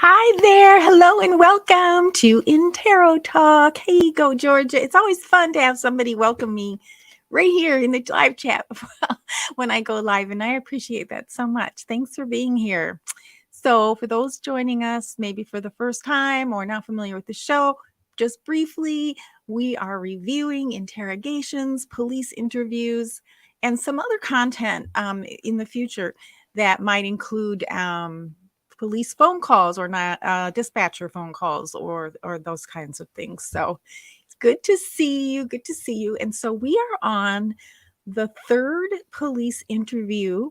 Hi there. Hello and welcome to Intero Talk. Hey, go Georgia. It's always fun to have somebody welcome me right here in the live chat when I go live, and I appreciate that so much. Thanks for being here. So for those joining us maybe for the first time or not familiar with the show, just briefly, we are reviewing interrogations, police interviews, and some other content in the future that might include police phone calls or not dispatcher phone calls or those kinds of things. So it's good to see you. Good to see you. And so we are on the third police interview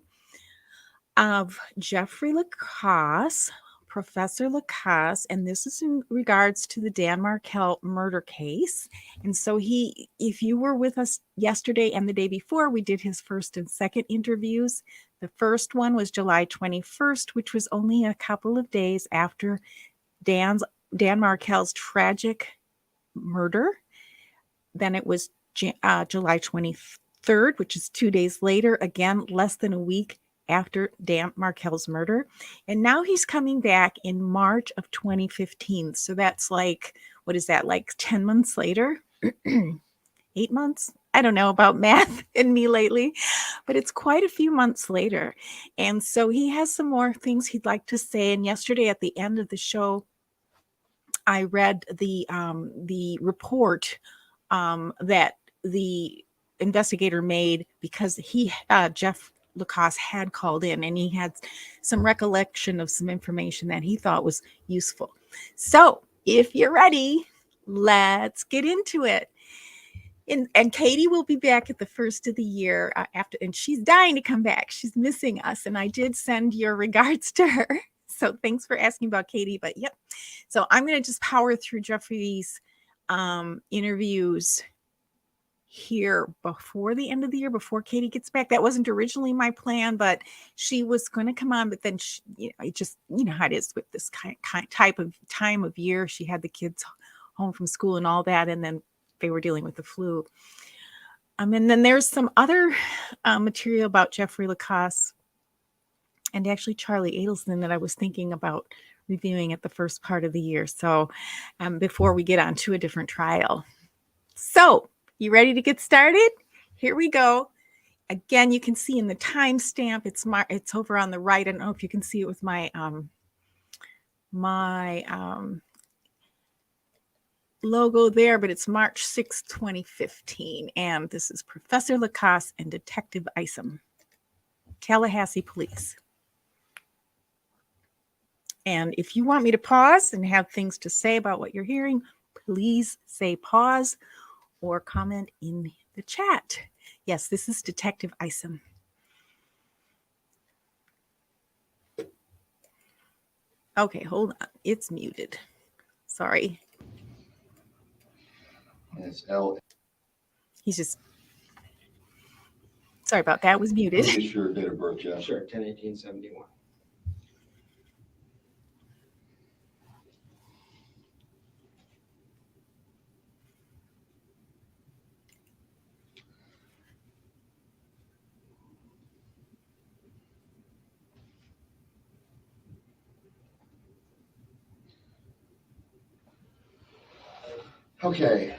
of Jeffrey LaCasse, Professor LaCasse, and this is in regards to the Dan Markel murder case. And so if you were with us yesterday and the day before, we did his first and second interviews. The first one was July 21st, which was only a couple of days after Dan Markel's tragic murder. Then it was July 23rd, which is 2 days later, again, less than a week after Dan Markel's murder. And now he's coming back in March of 2015. So that's like, what is that, like 10 months later? 8 months? I don't know about math and me lately, but it's quite a few months later. And so he has some more things he'd like to say. And yesterday at the end of the show, I read the report that the investigator made because Jeff LaCasse had called in and he had some recollection of some information that he thought was useful. So if you're ready, let's get into it. And Katie will be back at the first of the year after, and she's dying to come back. She's missing us, and I did send your regards to her. So thanks for asking about Katie. But yep, so I'm going to just power through Jeffrey's interviews here before the end of the year, before Katie gets back. That wasn't originally my plan, but she was going to come on. But then it just, you know how it is with this time of year. She had the kids home from school and all that, and then they were dealing with the flu. And then there's some other material about Jeffrey LaCasse and actually Charlie Adelson that I was thinking about reviewing at the first part of the year. So before we get on to a different trial. So you ready to get started? Here we go. Again, you can see in the timestamp, it's over on the right. I don't know if you can see it with my logo there, but it's March 6, 2015. And this is Professor LaCasse and Detective Isom, Tallahassee Police. And if you want me to pause and have things to say about what you're hearing, please say pause or comment in the chat. Yes, this is Detective Isom. Okay, hold on. It's muted. Sorry. It's L. He's just, sorry about that, it was muted. What is your date of birth, Jeff? Sure, 10/18/71. Okay.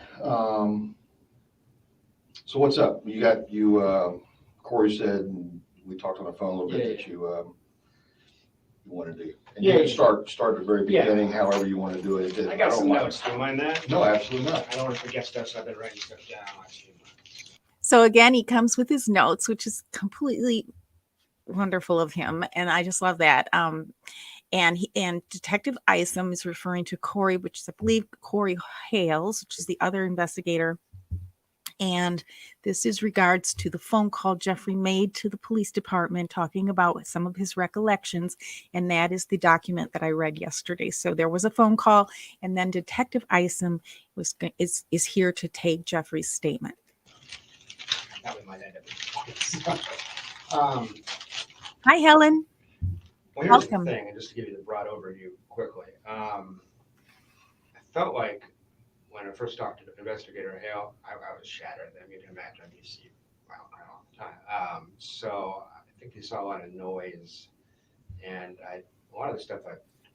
So what's up? Corey said, we talked on the phone a little bit that you wanted to. And you can start at the very beginning, however you want to do it. I got some notes. Do you mind that? No, absolutely not. I don't want to forget stuff, so I've been writing stuff down. So again, he comes with his notes, which is completely wonderful of him. And I just love that. And Detective Isom is referring to Corey, which is, I believe, Corey Hales, which is the other investigator. And this is regards to the phone call Jeffrey made to the police department talking about some of his recollections. And that is the document that I read yesterday. So there was a phone call, and then Detective Isom is here to take Jeffrey's statement. That was my end. Hi, Helen. Well, here's Welcome. the thing, and just to give you the broad overview quickly. I felt like when I first talked to the investigator Hale, I was shattered. I mean, you can imagine you see violent crime all the time. So I think he saw a lot of noise, and a lot of the stuff I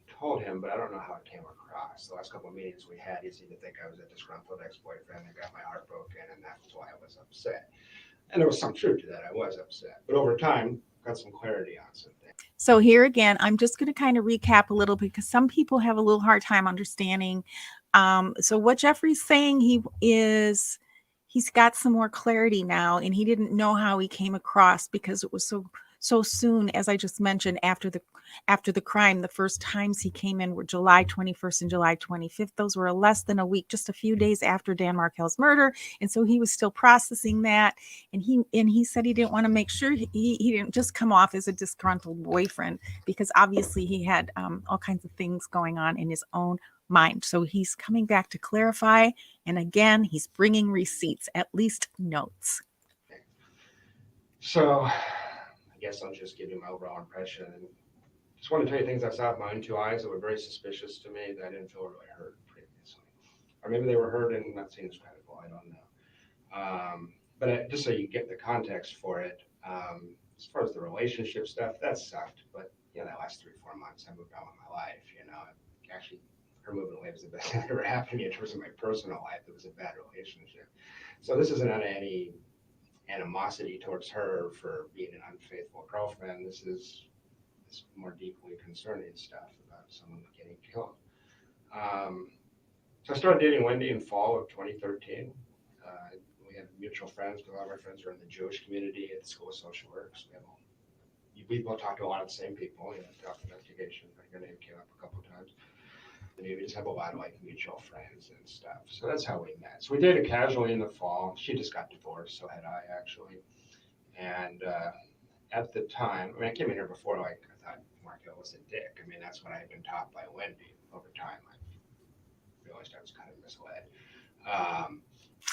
told him, but I don't know how it came across. The last couple of meetings we had, he seemed to think I was a disgruntled ex-boyfriend that got my heart broken, and that's why I was upset. And there was some truth to that. I was upset, but over time, got some clarity on some things. So here again, I'm just going to kind of recap a little bit because some people have a little hard time understanding. So what Jeffrey's saying, he's got some more clarity now, and he didn't know how he came across because it was so soon, as I just mentioned, after the crime. The first times he came in were July 21st and July 25th. Those were less than a week, just a few days after Dan Markel's murder. And so he was still processing that. And he said he didn't want to make sure he didn't just come off as a disgruntled boyfriend, because obviously he had all kinds of things going on in his own mind. So he's coming back to clarify. And again, he's bringing receipts, at least notes. So I guess I'll just give you my overall impression. And just want to tell you things I saw with my own two eyes that were very suspicious to me that I didn't feel really heard previously. Or maybe they were heard and not seen as credible. I don't know. But just so you get the context for it, as far as the relationship stuff, that sucked. But the last 3-4 months, I moved on with my life. Actually, her moving away was the best thing that ever happened to me in terms of my personal life. It was a bad relationship. So this isn't any animosity towards her for being an unfaithful girlfriend. This is more deeply concerning stuff about someone getting killed. So I started dating Wendi in fall of 2013. We had mutual friends, because a lot of our friends are in the Jewish community at the School of Social Work. So we both talked to a lot of the same people, throughout the investigation. Your name came up a couple of times. And we just have a lot of mutual friends and stuff. So that's how we met. So we dated casually in the fall. She just got divorced, so had I actually. And at the time, I came in here before, I thought Markel was a dick. That's what I had been taught by Wendi. Over time, I realized I was kind of misled.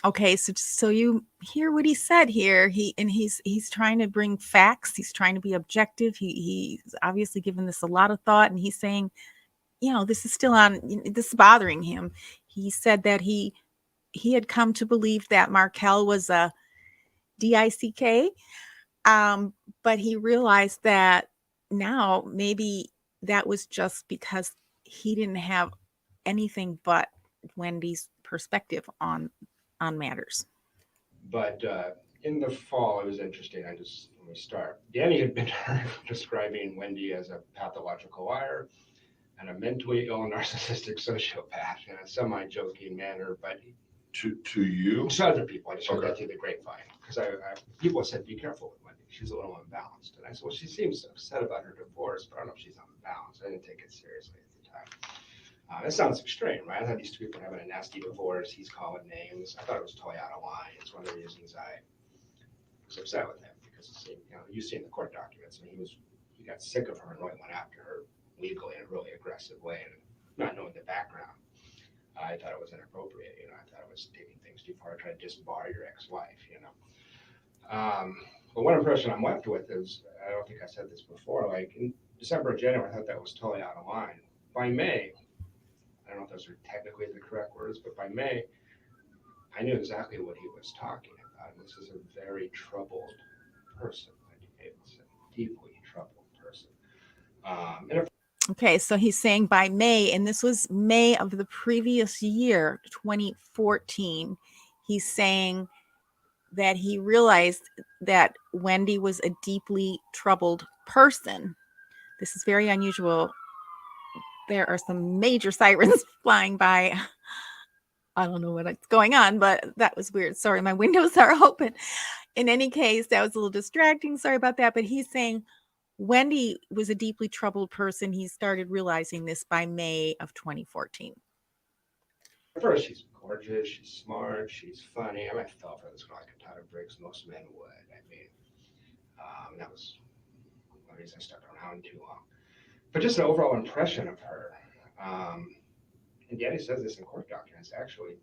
Okay, so you hear what he said here. He's trying to bring facts. He's trying to be objective. He's obviously given this a lot of thought, and he's saying, this is bothering him. He said that he had come to believe that Markel was a DICK, but he realized that now maybe that was just because he didn't have anything but Wendi's perspective on matters. But in the fall, it was interesting. Let me start. Danny had been describing Wendi as a pathological liar and a mentally ill narcissistic sociopath in a semi-joking manner, but to you? To other people. I just heard that through the grapevine, because people said, be careful with Wendi. She's a little unbalanced. And I said, well, she seems upset about her divorce, but I don't know if she's unbalanced. I didn't take it seriously at the time. It sounds extreme, right? I thought these two people were having a nasty divorce. He's calling names. I thought it was totally out of line. It's one of the reasons I was upset with him, because you've seen the court documents. He got sick of her and really went after her legally in a really aggressive way, and not knowing the background. I thought it was inappropriate. I thought it was taking things too far to try to disbar your ex-wife. But one impression I'm left with is, I don't think I said this before, in December or January, I thought that was totally out of line. By May, I don't know if those are technically the correct words, but by May, I knew exactly what he was talking about. And this is a very troubled person, Wendi Adelson, deeply troubled person. Okay, so he's saying by May, and this was May of the previous year, 2014, he's saying that he realized that Wendi was a deeply troubled person. This is very unusual. There are some major sirens flying by. I don't know what's going on, but that was weird. Sorry, my windows are open. In any case, that was a little distracting. Sorry about that. But he's saying Wendi was a deeply troubled person. He started realizing this by May of 2014. At first, she's gorgeous, she's smart, she's funny. I mean, I fell for this girl like a ton of bricks. Most men would. I mean, that was one reason I stuck around too long. But just an overall impression of her. And yet he says this in court documents, actually,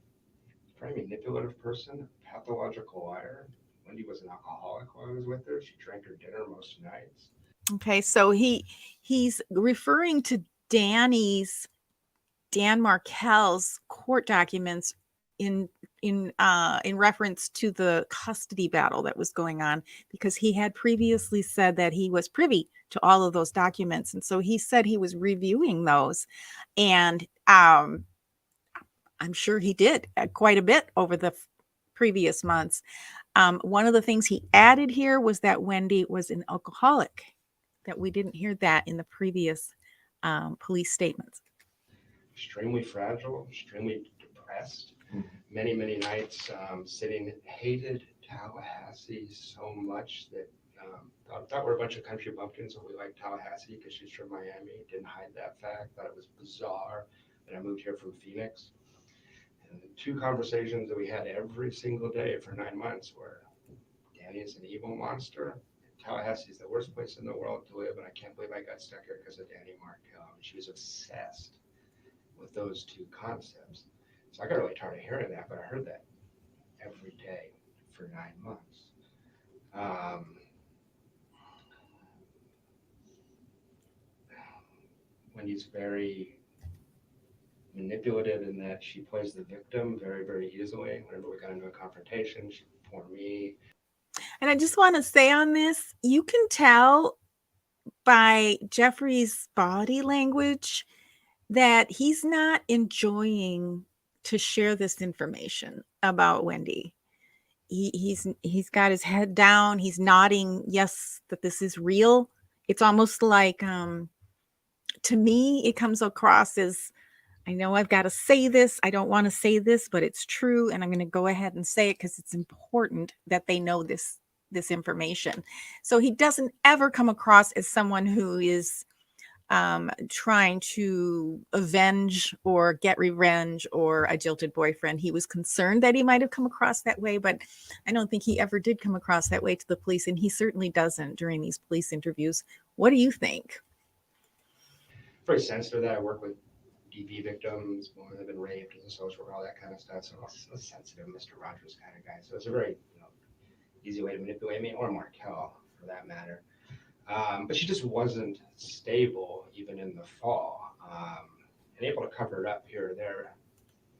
a very manipulative person, a pathological liar. Wendi was an alcoholic while I was with her. She drank her dinner most nights. Okay, so he's referring to Dan Markel's court documents in reference to the custody battle that was going on, because he had previously said that he was privy to all of those documents, and so he said he was reviewing those, and I'm sure he did quite a bit over the previous months. One of the things he added here was that Wendi was an alcoholic, that we didn't hear that in the previous police statements. Extremely fragile, extremely depressed. Many, many nights sitting, hated Tallahassee so much that thought we're a bunch of country bumpkins, and we liked Tallahassee because she's from Miami. Didn't hide that fact. Thought it was bizarre that I moved here from Phoenix. And the 2 conversations that we had every single day for 9 months were, Danny is an evil monster. Tallahassee is the worst place in the world to live, and I can't believe I got stuck here because of Danny Markel. And she was obsessed with those 2 concepts. So I got really tired of hearing that, but I heard that every day for 9 months. Wendy's very manipulative in that she plays the victim very, very easily. Whenever we got into a confrontation, she'd pour me. And I just want to say on this, you can tell by Jeffrey's body language that he's not enjoying to share this information about Wendi. He's got his head down. He's nodding, yes, that this is real. It's almost like, to me, it comes across as, I know I've got to say this. I don't want to say this, but it's true. And I'm going to go ahead and say it because it's important that they know this information. So he doesn't ever come across as someone who is trying to avenge or get revenge or a jilted boyfriend. He was concerned that he might have come across that way, but I don't think he ever did come across that way to the police. And he certainly doesn't during these police interviews. What do you think? Very sensitive that I work with DV victims, women that have been raped as a social worker, all that kind of stuff. So I'm a sensitive Mr. Rogers kind of guy. So it's a very easy way to manipulate me, or Markel for that matter. But she just wasn't stable even in the fall, and able to cover it up here or there.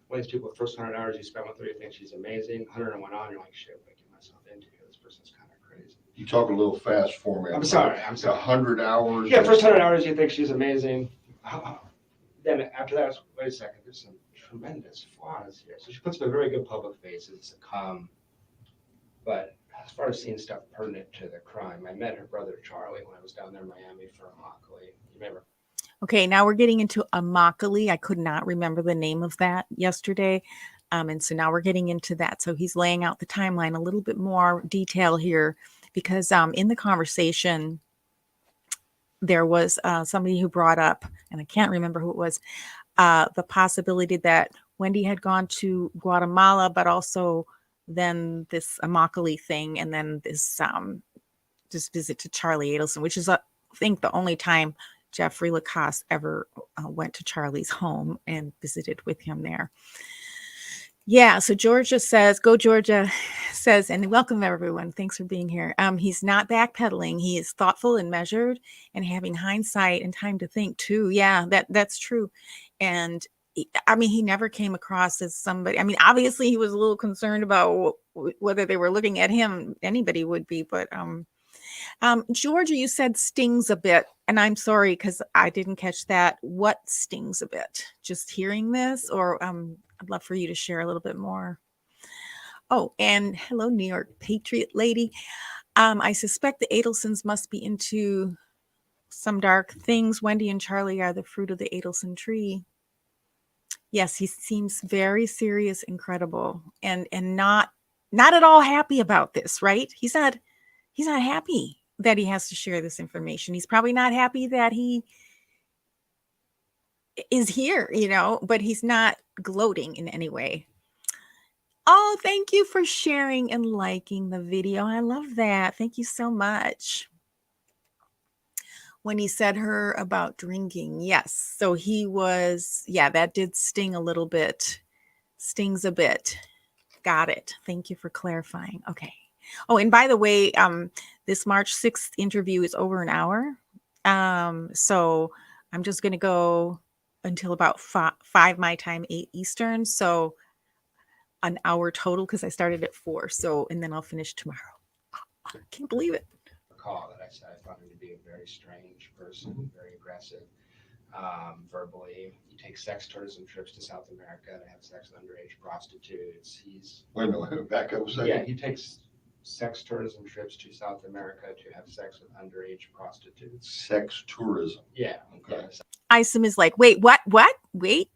One of these people, the first 100 hours you spend with her, you think she's amazing. 101 on, you're like, shit, what did I get myself into here? This person's kind of crazy. You talk a little fast for me. I'm sorry. 100 hours. Yeah, first 100 hours you think she's amazing. Then after that, wait a second, there's some tremendous flaws here. So she puts up a very good public face as a calm, but as far as seeing stuff pertinent to the crime, I met her brother Charlie when I was down there in Miami for Immokalee. You remember? Okay, now we're getting into Immokalee. I could not remember the name of that yesterday. And so now we're getting into that. So he's laying out the timeline, a little bit more detail here, because in the conversation, there was somebody who brought up, and I can't remember who it was, the possibility that Wendi had gone to Guatemala, but also then this Immokalee thing, and then this visit to Charlie Adelson, which is, I think, the only time Jeffrey LaCasse ever went to Charlie's home and visited with him there. Yeah, so Georgia says, go Georgia says, and welcome everyone. Thanks for being here. He's not backpedaling. He is thoughtful and measured and having hindsight and time to think too. Yeah, that's true. And I mean, he never came across as somebody, I mean, obviously he was a little concerned about whether they were looking at him. Anybody would be, but Georgia, you said stings a bit, and I'm sorry because I didn't catch that. What stings a bit? Just hearing this, or I'd love for you to share a little bit more. Oh, and hello, New York Patriot lady. I suspect the Adelsons must be into some dark things. Wendi and Charlie are the fruit of the Adelson tree. Yes, he seems very serious and credible, and not at all happy about this, right? He's not happy. that he has to share this information. He's probably not happy that he is here, but he's not gloating in any way. Oh, thank you for sharing and liking the video. I love that. Thank you so much. When he said her about drinking, yes. So he was, that did sting a little bit. Stings a bit. Got it. Thank you for clarifying. Okay. Oh, and by the way, this March 6th interview is over an hour. So I'm just going to go until about 5 my time, 8 Eastern. So an hour total because I started at 4. So, and then I'll finish tomorrow. I can't believe it. Recall that I said I found him to be a very strange person, very aggressive, verbally. He takes sex tourism trips to South America to have sex with underage prostitutes. Wait a minute, back up a second. Yeah, he takes sex tourism trips to South America to have sex with underage prostitutes. Sex tourism. Yeah. Okay. Isom is like, wait, what? Wait,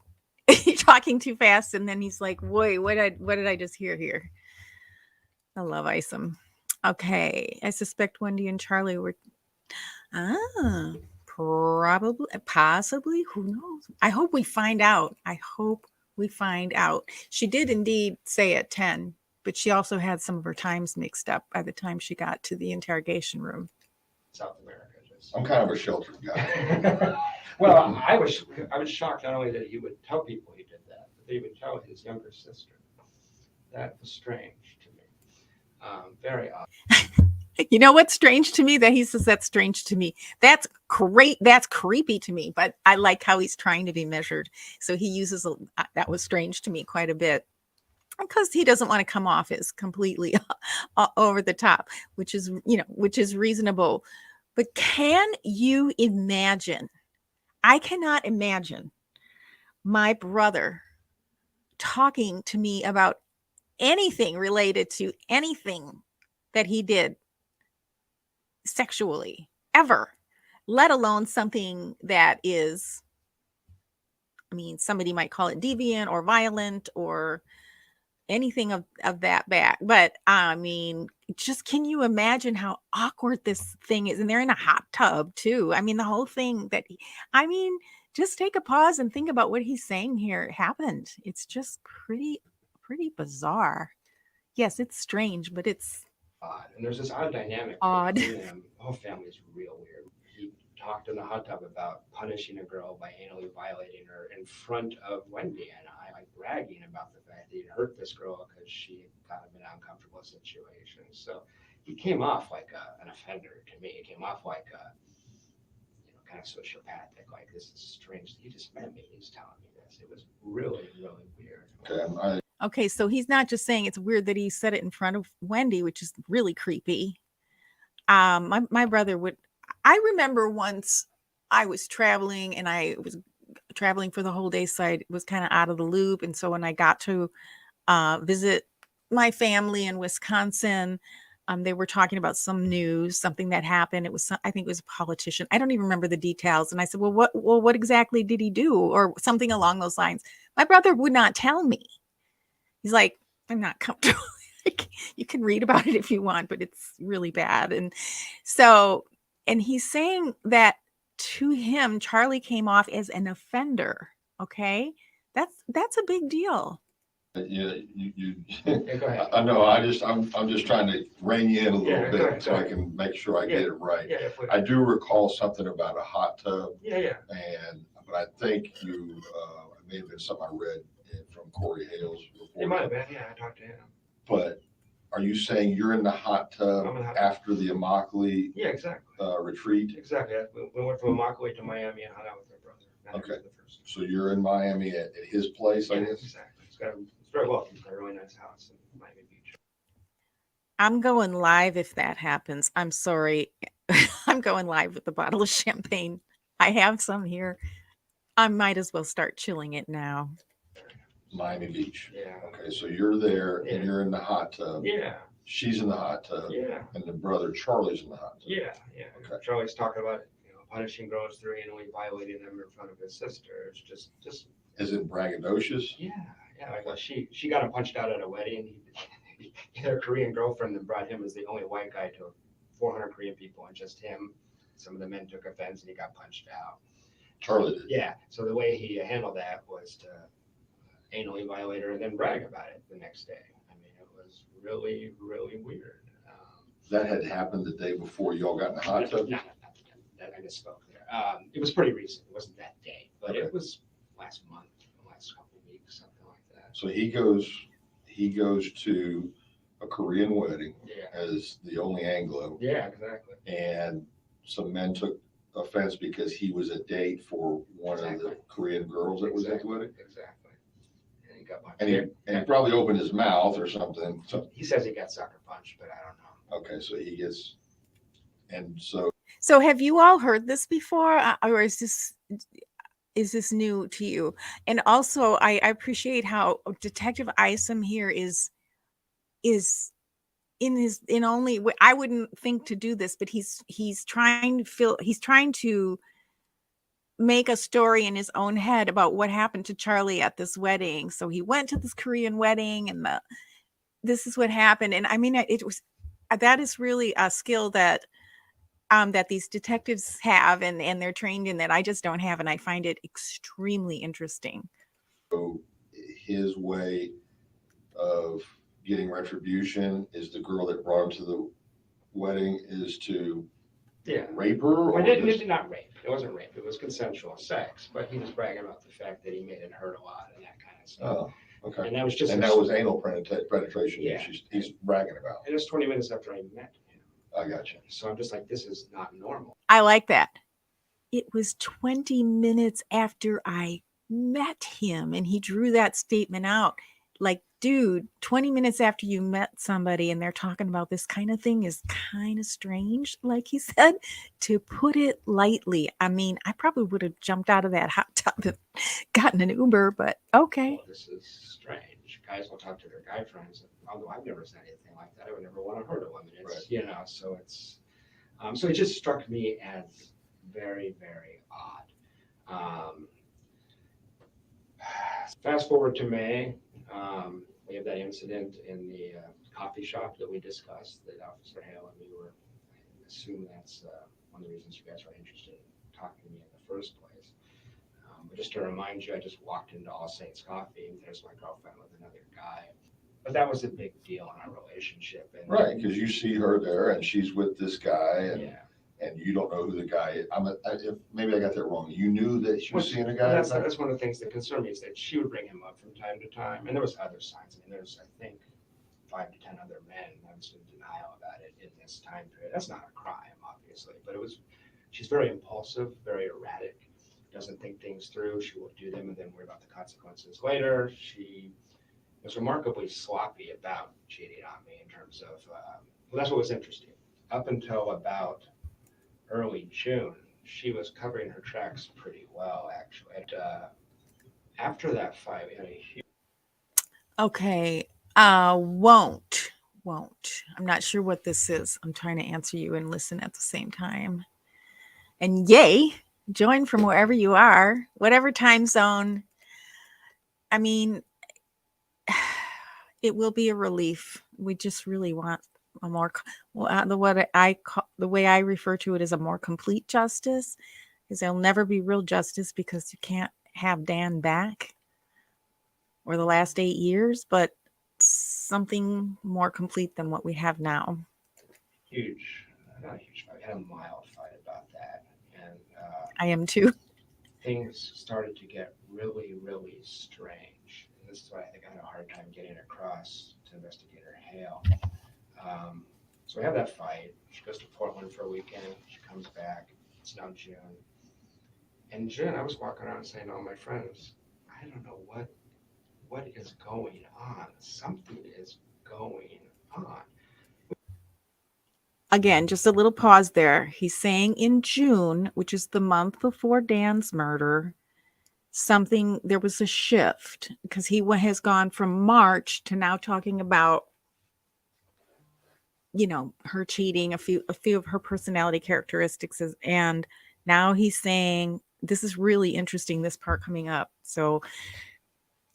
you're talking too fast. And then he's like, wait, what did I just hear here? I love Isom. Okay. I suspect Wendi and Charlie were, probably, possibly, who knows? I hope we find out. She did indeed say at 10, but she also had some of her times mixed up by the time she got to the interrogation room. South America. I'm kind of a sheltered guy. Well, I was shocked not only that he would tell people he did that, but that he would tell his younger sister. That was strange to me. Very odd. You know what's strange to me? That he says that's strange to me. That's great. That's creepy to me, but I like how he's trying to be measured. So he uses that was strange to me quite a bit because he doesn't want to come off as completely over the top, which is reasonable. But can you imagine? I cannot imagine my brother talking to me about anything related to anything that he did sexually ever, let alone something that is, somebody might call it deviant or violent or anything of that back. But just can you imagine how awkward this thing is? And they're in a hot tub too. The whole thing just take a pause and think about what he's saying here happened. It's just pretty bizarre. Yes, it's strange, but it's odd. And there's this odd dynamic between them. The whole family's real weird. He talked in the hot tub about punishing a girl by anally violating her in front of Wendi and I, like bragging about the fact that he'd hurt this girl because she had kind of been in an uncomfortable situation. So he came off like an offender to me. He came off like kind of sociopathic. Like, this is strange. He just met me. He's telling me this. It was really, really weird. Okay, so he's not just saying it's weird that he said it in front of Wendi, which is really creepy. My brother would. I remember once I was traveling and I was traveling for the whole day, so I was kind of out of the loop. And so when I got to visit my family in Wisconsin, they were talking about some news, something that happened. I think it was a politician. I don't even remember the details. And I said, well, what exactly did he do? Or something along those lines. My brother would not tell me. He's like, I'm not comfortable. You can read about it if you want, but it's really bad. And so, and he's saying that to him, Charlie came off as an offender. Okay. That's a big deal. Yeah, Go ahead. I know. I'm just trying to rein you in a little bit so I can make sure I get it right. Yeah, I do recall something about a hot tub. Yeah. But I think it may have been something I read from Corey Hale's report. It might have been. Yeah, I talked to him. But are you saying you're in the hot tub after the Immokalee exactly. Retreat? Exactly. We went from Immokalee to Miami and hung out with my brother. Okay. So you're in Miami at his place, I guess? Exactly. It's very welcome. It's got a really nice house in Miami Beach. I'm going live if that happens. I'm sorry. I'm going live with a bottle of champagne. I have some here. I might as well start chilling it now. Miami Beach. Yeah. Okay, so you're there and you're in the hot tub. Yeah. She's in the hot tub. Yeah. And the brother Charlie's in the hot tub. Yeah. Okay. Charlie's talking about punishing girls through anally violating them in front of his sister. It's just. Is it braggadocious? Yeah. Like she got him punched out at a wedding. Their Korean girlfriend that brought him as the only white guy to 400 Korean people and just him. Some of the men took offense and he got punched out. Charlie did. Yeah. So the way he handled that was to anally violate her and then brag about it the next day. I mean, it was really, really weird. That had happened the day before you all got in the hot tub? No, I misspoke there. It was pretty recent. It wasn't that day, but Okay. it was last month, the last couple of weeks, something like that. So he goes to a Korean wedding as the only Anglo. Yeah, exactly. And some men took offense because he was a date for one of the Korean girls that was at the wedding. Exactly. And he got punched. And he probably opened his mouth or something. So he says he got sucker punched, but I don't know. okay, so he gets, and so. So have you all heard this before, or is this new to you? And also, I appreciate how Detective Isom here is in only, I wouldn't think to do this, but he's trying to make a story in his own head about what happened to Charlie at this wedding. So he went to this Korean wedding, and this is what happened. And I mean, that is really a skill that these detectives have, and they're trained in, that I just don't have, and I find it extremely interesting. So his way of getting retribution is the girl that brought him to the wedding is to rape her? Well, not rape. It wasn't rape. It was consensual sex, but he was bragging about the fact that he made it hurt a lot and that kind of stuff. Oh, okay. And that was just that was anal penetration. Yeah. He's bragging about. And it was 20 minutes after I met him. I got you. So I'm just like, this is not normal. I like that. It was 20 minutes after I met him, and he drew that statement out. Like, dude, 20 minutes after you met somebody and they're talking about this kind of thing is kind of strange, like he said, to put it lightly. I mean, I probably would have jumped out of that hot tub and gotten an Uber, but okay. Well, this is strange. Guys will talk to their guy friends, although I've never said anything like that. I would never want to hurt a woman. It's, right. So it's, so it just struck me as very, very odd. Fast forward to May. We have that incident in the coffee shop that we discussed that Officer Hale and me were, I assume that's one of the reasons you guys were interested in talking to me in the first place. But just to remind you, I just walked into All Saints Coffee and there's my girlfriend with another guy. But that was a big deal in our relationship. And, right, because you see her there and she's with this guy and you don't know who the guy is. Maybe I got that wrong. You knew that she was seeing a guy? That's one of the things that concerned me, is that she would bring him up from time to time. And there was other signs. I mean, there's, I think, 5 to 10 other men. I was in denial about it in this time period. That's not a crime, obviously. But she's very impulsive, very erratic, doesn't think things through. She will do them and then worry about the consequences later. She was remarkably sloppy about cheating on me in terms of, well, that's what was interesting. Up until about early June, she was covering her tracks pretty well, actually. And, after that fight, we had a huge... Okay, won't. I'm not sure what this is. I'm trying to answer you and listen at the same time. And yay, join from wherever you are, whatever time zone. I mean, it will be a relief. We just really want a more, the way I refer to it as a more complete justice, because there'll never be real justice because you can't have Dan back or the last 8 years, but something more complete than what we have now. Not a huge fight. I had a mild fight about that. And I am too. Things started to get really, really strange. And this is why I think I had a hard time getting across to Investigator Hale. So we have that fight. She goes to Portland for a weekend. She comes back. It's now June. In June, I was walking around saying to all my friends, I don't know what is going on. Something is going on. Again, just a little pause there. He's saying in June, which is the month before Dan's murder, there was a shift, because he has gone from March to now talking about, her cheating, a few of her personality characteristics, and now he's saying, this is really interesting, this part coming up. So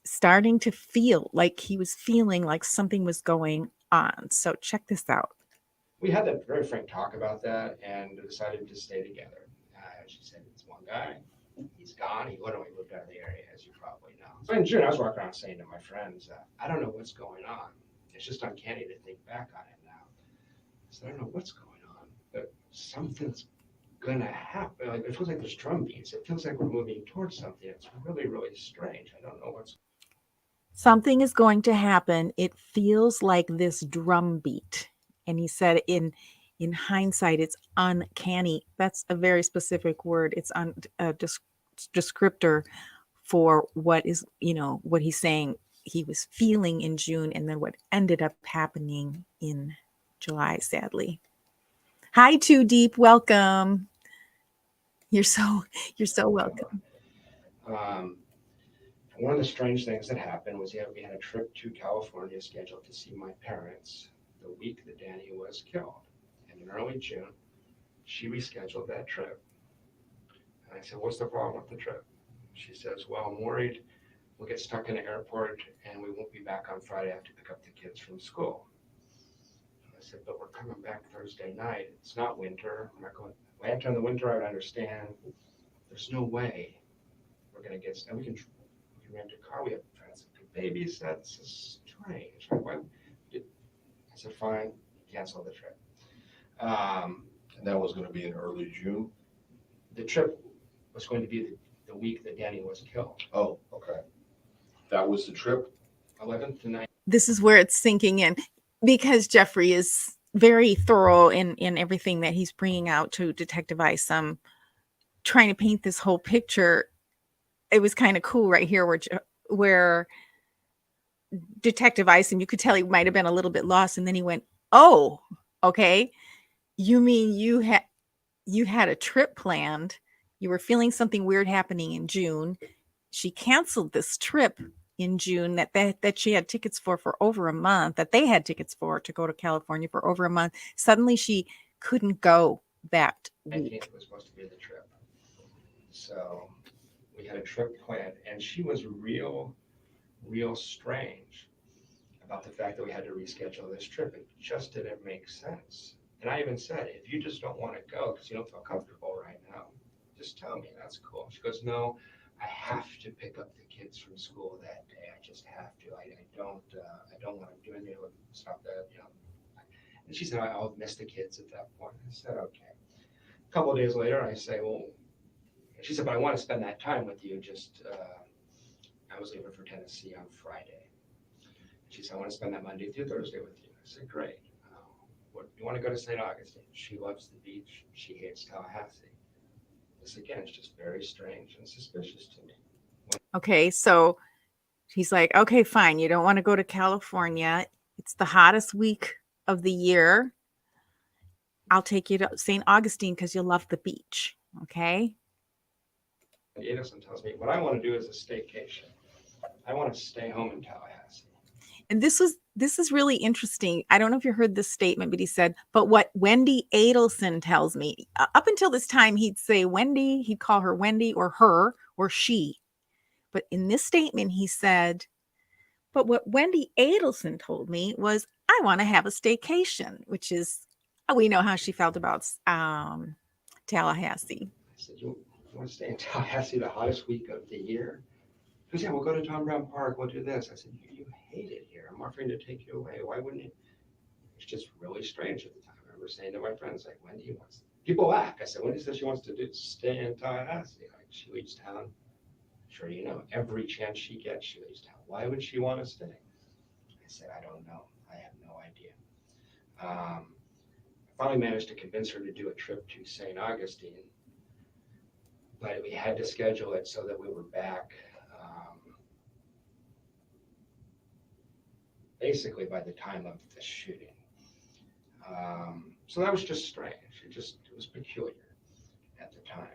starting to feel like he was feeling like something was going on. So check this out. we had that very frank talk about that and decided to stay together. She said, it's one guy. He's gone. He literally moved out of the area, as you probably know. So in June, I was walking around saying to my friends, I don't know what's going on. It's just uncanny to think back on it now. I said, I don't know what's going on, but something's going to happen. Like, it feels like there's drum beats. It feels like we're moving towards something. It's really, really strange. I don't know what's. Something is going to happen. It feels like this drum beat. And he said in hindsight, it's uncanny. That's a very specific word. It's a descriptor for what is, what he's saying he was feeling in June and then what ended up happening in July, sadly. Hi, Too Deep. Welcome. You're so welcome. One of the strange things that happened was we had a trip to California scheduled to see my parents the week that Danny was killed. And in early June, she rescheduled that trip. And I said, what's the problem with the trip? She says, well, I'm worried we'll get stuck in the airport and we won't be back on Friday. I have to pick up the kids from school. I said, but we're coming back Thursday night. It's not winter. We're not going. If I had to in the winter, I would understand. There's no way we're going to get stuck. We can rent a car. We have friends that can babysit. It's strange. I said, fine, cancel the trip. And that was going to be in early June? The trip was going to be the week that Danny was killed. Oh, okay. That was the trip? 11th to 9th. This is where it's sinking in because Jeffrey is very thorough in everything that he's bringing out to Detective Isom, trying to paint this whole picture. It was kind of cool right here where Detective Isom, you could tell he might have been a little bit lost. And then he went, oh, okay. You mean you had a trip planned. You were feeling something weird happening in June. She canceled this trip in June that she had tickets for over a month, that they had tickets for to go to California for over a month. Suddenly she couldn't go that week. It was supposed to be the trip. So we had a trip planned and she was real strange about the fact that we had to reschedule this trip. It just didn't make sense. And I even said, if you just don't want to go because you don't feel comfortable right now, just tell me. That's cool. She goes, no, I have to pick up the kids from school that day. I just have to. I don't want to do anything with stuff that, And she said, I'll miss the kids at that point. I said, okay. A couple of days later, I say, well, she said, but I want to spend that time with you. I was leaving for Tennessee on Friday. She said, I want to spend that Monday through Thursday with you. I said, great. You want to go to St. Augustine? She loves the beach. She hates Tallahassee. This, again, is just very strange and suspicious to me. Okay, so he's like, okay, fine. You don't want to go to California. It's the hottest week of the year. I'll take you to St. Augustine because you love the beach. Okay. Wendi Adelson tells me, what I want to do is a staycation. I want to stay home in Tallahassee. And this is really interesting. I don't know if you heard this statement, but he said, but what Wendi Adelson tells me, up until this time, he'd say Wendi, he'd call her Wendi or her or she. But in this statement, he said, but what Wendi Adelson told me was, I want to have a staycation, which is, we know how she felt about Tallahassee. I said, you want to stay in Tallahassee the hottest week of the year? He goes, yeah, we'll go to Tom Brown Park. We'll do this. I said, you hate it here. I'm offering to take you away. Why wouldn't you? It's just really strange at the time. I remember saying to my friends, like, Wendi wants, people laugh. I said, Wendi says she wants to stay in Tallahassee. Like, she leaves town. Sure, every chance she gets, she leaves town. Why would she want to stay? I said, I don't know. I have no idea. I finally managed to convince her to do a trip to St. Augustine, but we had to schedule it so that we were back basically by the time of the shooting. So that was just strange. It was peculiar at the time.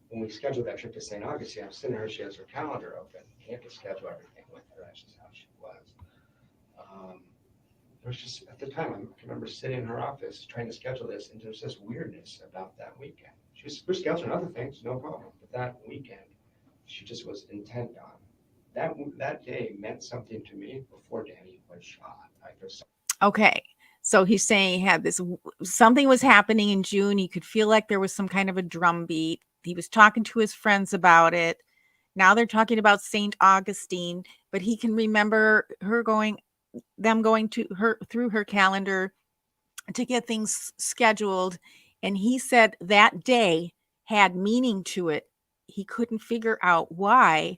When we scheduled that trip to St. Augustine, I was sitting there, she has her calendar open. You have to schedule everything with her. That's just how she was. There was just, at the time, I remember sitting in her office trying to schedule this, and there was this weirdness about that weekend. We're scheduling other things, no problem. But that weekend, she just was intent on. That day meant something to me before Danny was shot. Okay, So he's saying he had this, something was happening in June. He could feel like there was some kind of a drumbeat. He was talking to his friends about it. Now they're talking about St. Augustine, but he can remember them going to her through her calendar to get things scheduled. And he said that day had meaning to it. He couldn't figure out why,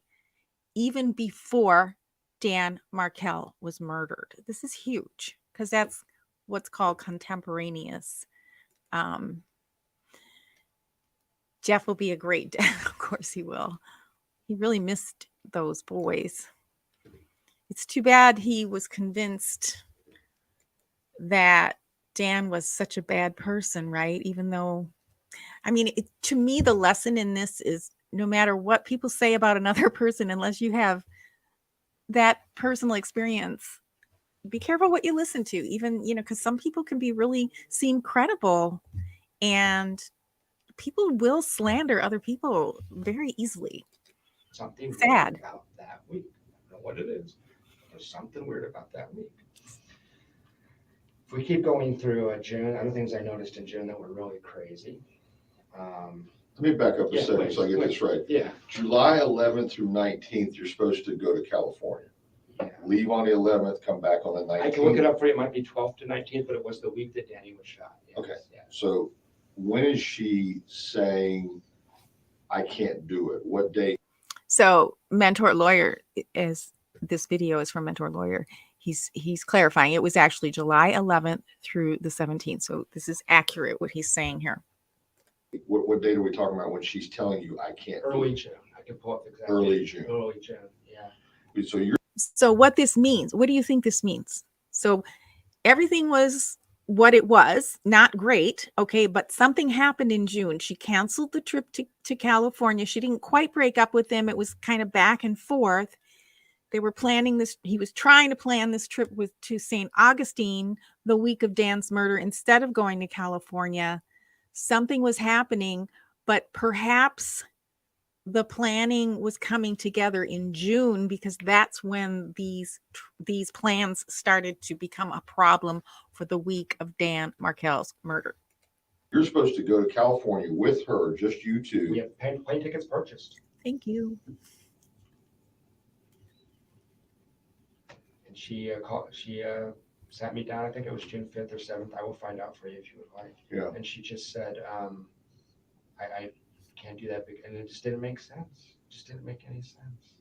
even before Dan Markel was murdered. This is huge because that's what's called contemporaneous. Jeff will be a great dad. Of course he will. He really missed those boys. It's too bad he was convinced that Dan was such a bad person, right? Even though, I mean, to me, the lesson in this is no matter what people say about another person, unless you have that personal experience, be careful what you listen to, even, because some people can seem credible, and people will slander other people very easily. Something sad weird about that week. I don't know what it is. There's something weird about that week. If we keep going through June, other things I noticed in June that were really crazy. Let me back up a second so I get this right. Yeah. July 11th through 19th, you're supposed to go to California. Yeah. Leave on the 11th, come back on the 19th. I can look it up for you. It might be 12th to 19th, but it was the week that Danny was shot. Yes. Okay. Yeah. So when is she saying, I can't do it? What date? So Mentour Lawyer, this video is from Mentour Lawyer. He's clarifying it was actually July 11th through the 17th. So this is accurate what he's saying here. What date are we talking about when she's telling you I can't? Early June. I can pull up exactly. Early June. Early June. Yeah. So what this means? What do you think this means? So everything was what it was, not great, okay, but something happened in June. She canceled the trip to California. She didn't quite break up with him. It was kind of back and forth. They were planning this. He was trying to plan this trip to St. Augustine the week of Dan's murder instead of going to California. Something was happening, but perhaps the planning was coming together in June because that's when these plans started to become a problem for the week of Dan Markel's murder. you're supposed to go to California with her, just you two. We have plane tickets purchased. Thank you. And she sat me down. I think it was June 5th or 7th. I will find out for you if you would like. Yeah. And she just said, I can't do that. And it just didn't make sense. It just didn't make any sense.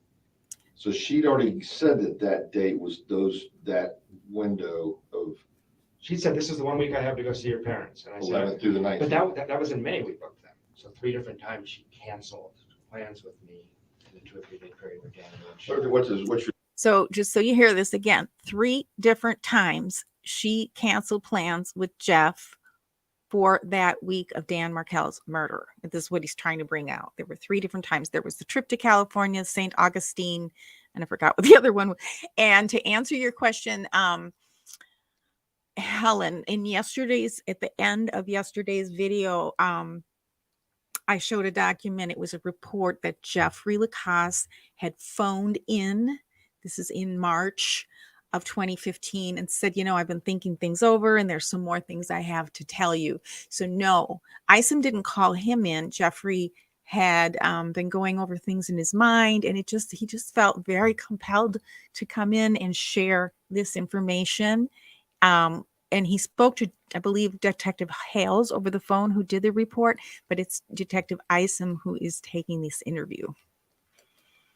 So she'd already said that date was that window of. She said, this is the one week I have to go see your parents. And I 11th said, through the 19th. but that was in May we booked them. So 3 different times she canceled plans with me in the 2 or 3 day period with Danny. What's your? So just so you hear this again, 3 different times she canceled plans with Jeff for that week of Dan Markel's murder. This is what he's trying to bring out. There were 3 different times. There was the trip to California, St. Augustine, and I forgot what the other one was. And to answer your question, Helen, at the end of yesterday's video, I showed a document. It was a report that Jeffrey LaCasse had phoned in. This is in March of 2015 and said, I've been thinking things over and there's some more things I have to tell you. So no, Isom didn't call him in. Jeffrey had been going over things in his mind, and he just felt very compelled to come in and share this information. And he spoke to, I believe, Detective Hales over the phone, who did the report, but it's Detective Isom who is taking this interview.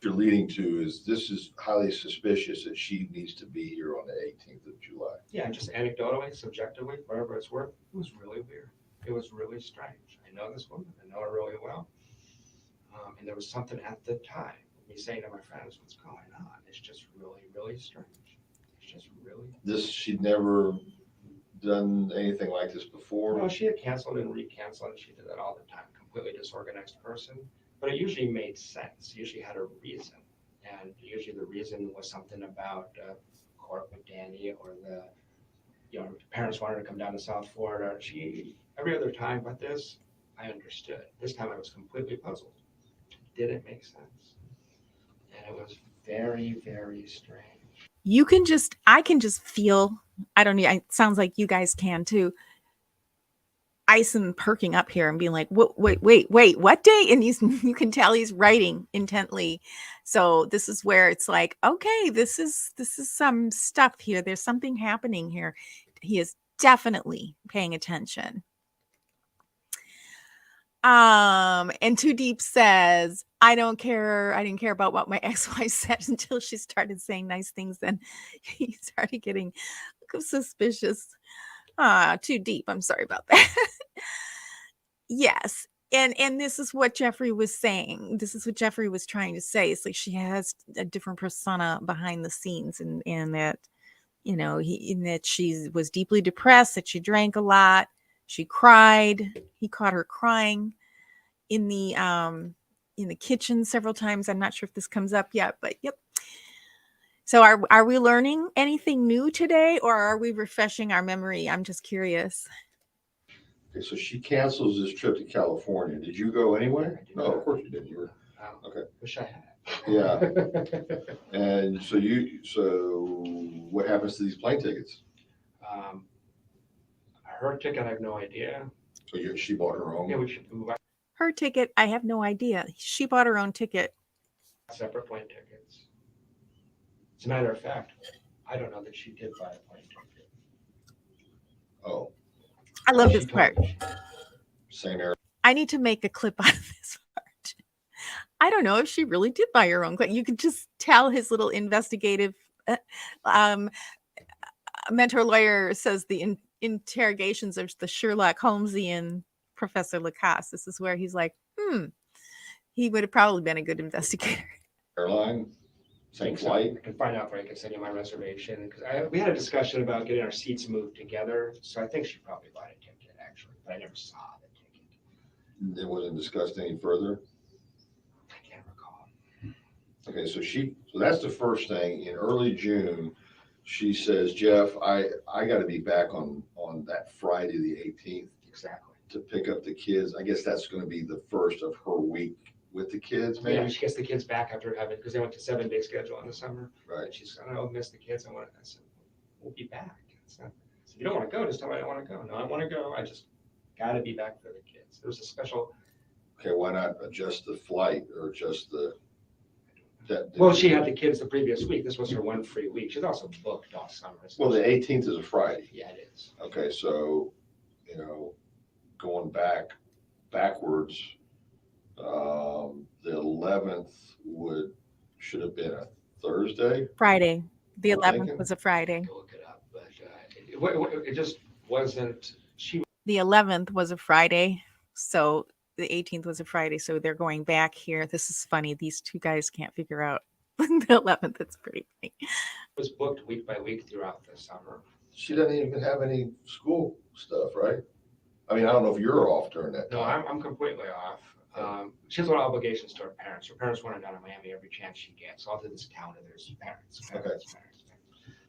You're leading to is this is highly suspicious that she needs to be here on the 18th of July. Yeah, just anecdotally, subjectively, whatever it's worth, it was really weird. It was really strange. I know this woman. I know her really well. And there was something at the time, me saying to my friends, what's going on? It's just really, really strange. It's just really. She'd never done anything like this before. No, she had canceled and recanceled, and she did that all the time. Completely disorganized person. But it usually made sense. It usually had a reason. And usually the reason was something about court with Danny, or the parents wanted to come down to South Florida. Every other time but this, I understood. This time I was completely puzzled. It didn't make sense. And it was very, very strange. I can just feel, I don't know, it sounds like you guys can too. Ison perking up here and being like, wait, what day? And you can tell he's writing intently. So this is where it's like, okay, this is some stuff here. There's something happening here. He is definitely paying attention. And Too Deep says, I didn't care about what my ex-wife said until she started saying nice things. Then he started getting suspicious. Too Deep. I'm sorry about that. Yes. And this is what Jeffrey was saying. This is what Jeffrey was trying to say. It's like she has a different persona behind the scenes, and that, you know, that she was deeply depressed, that she drank a lot, she cried. He caught her crying in the kitchen several times. I'm not sure if this comes up yet, but yep. So are we learning anything new today, or are we refreshing our memory? I'm just curious. Okay, so she cancels this trip to California. Did you go anywhere? No, of course you didn't. You were okay. Wish I had. Yeah. And so what happens to these plane tickets? Her ticket, I have no idea. So she bought her own. Yeah, her ticket, I have no idea. She bought her own ticket. Separate plane tickets. As a matter of fact, I don't know that she did buy a plane ticket. Oh. I love this part. Same area. I need to make a clip out of this part. I don't know if she really did buy her own. You could just tell his little investigative mentor lawyer says the interrogations of the Sherlock Holmesian Professor LaCasse. This is where he's like, he would have probably been a good investigator. Airline, same flight. I can find out if I can send you my reservation, because we had a discussion about getting our seats moved together. So I think she probably bought a ticket actually, but I never saw the ticket. It wasn't discussed any further. I can't recall. Okay, so that's the first thing. In early June, she says, Jeff, I got to be back on that Friday the 18th. Exactly. To pick up the kids. I guess that's going to be the first of her week with the kids, maybe? Yeah, she gets the kids back after having, because they went to 7-day schedule in the summer. Right. And she's, I don't miss the kids. I said, we'll be back. I said, you don't want to go? Just tell me I don't want to go. No, I want to go. I just got to be back for the kids. There was a special. Okay, why not adjust the flight or just Well, she had the kids the previous week. This was her one free week. She's also booked all summer. Well, the 18th is a Friday. Yeah, it is. Okay, so, going backwards, the 11th should have been a Thursday. Friday. The 11th was a Friday. Look it up, but it just wasn't. The 11th was a Friday, so the 18th was a Friday. So they're going back here. This is funny. These two guys can't figure out the 11th. It's pretty funny. It was booked week by week throughout the summer. She doesn't even have any school stuff, right? I mean, I don't know if you're off during that time. No, I'm completely off. She has a lot of obligations to her parents. Her parents want her down in Miami every chance she gets. All through this town, and there's parents.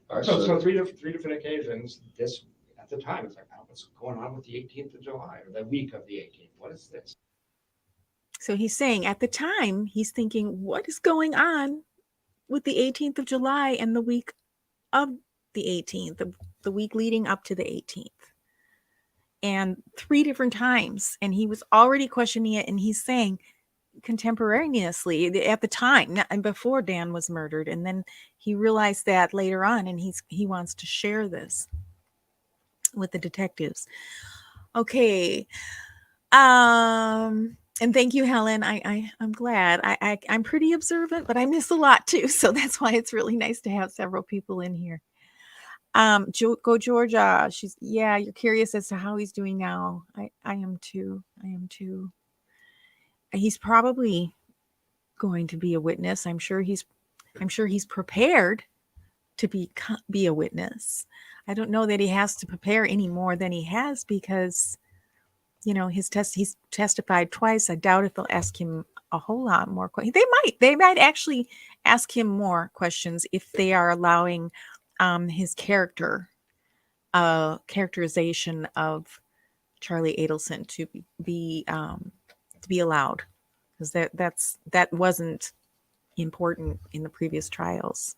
All right, so three different occasions. This at the time, it's like, oh, what's going on with the 18th of July or the week of the 18th? What is this? So he's saying at the time, he's thinking, what is going on with the 18th of July and the week of the 18th, the week leading up to the 18th? And 3 different times. And he was already questioning it. And he's saying contemporaneously at the time, and before Dan was murdered. And then he realized that later on, and he wants to share this with the detectives. Okay. And thank you, Helen. I'm glad. I'm pretty observant, but I miss a lot too. So that's why it's really nice to have several people in here. Go Georgia. You're curious as to how he's doing now. I am too. He's probably going to be a witness. I'm sure he's prepared to be a witness. I don't know that he has to prepare any more than he has, because he's testified twice. I doubt if they'll ask him a whole lot more questions. They might actually ask him more questions if they are allowing his characterization of Charlie Adelson to be allowed, because that wasn't important in the previous trials.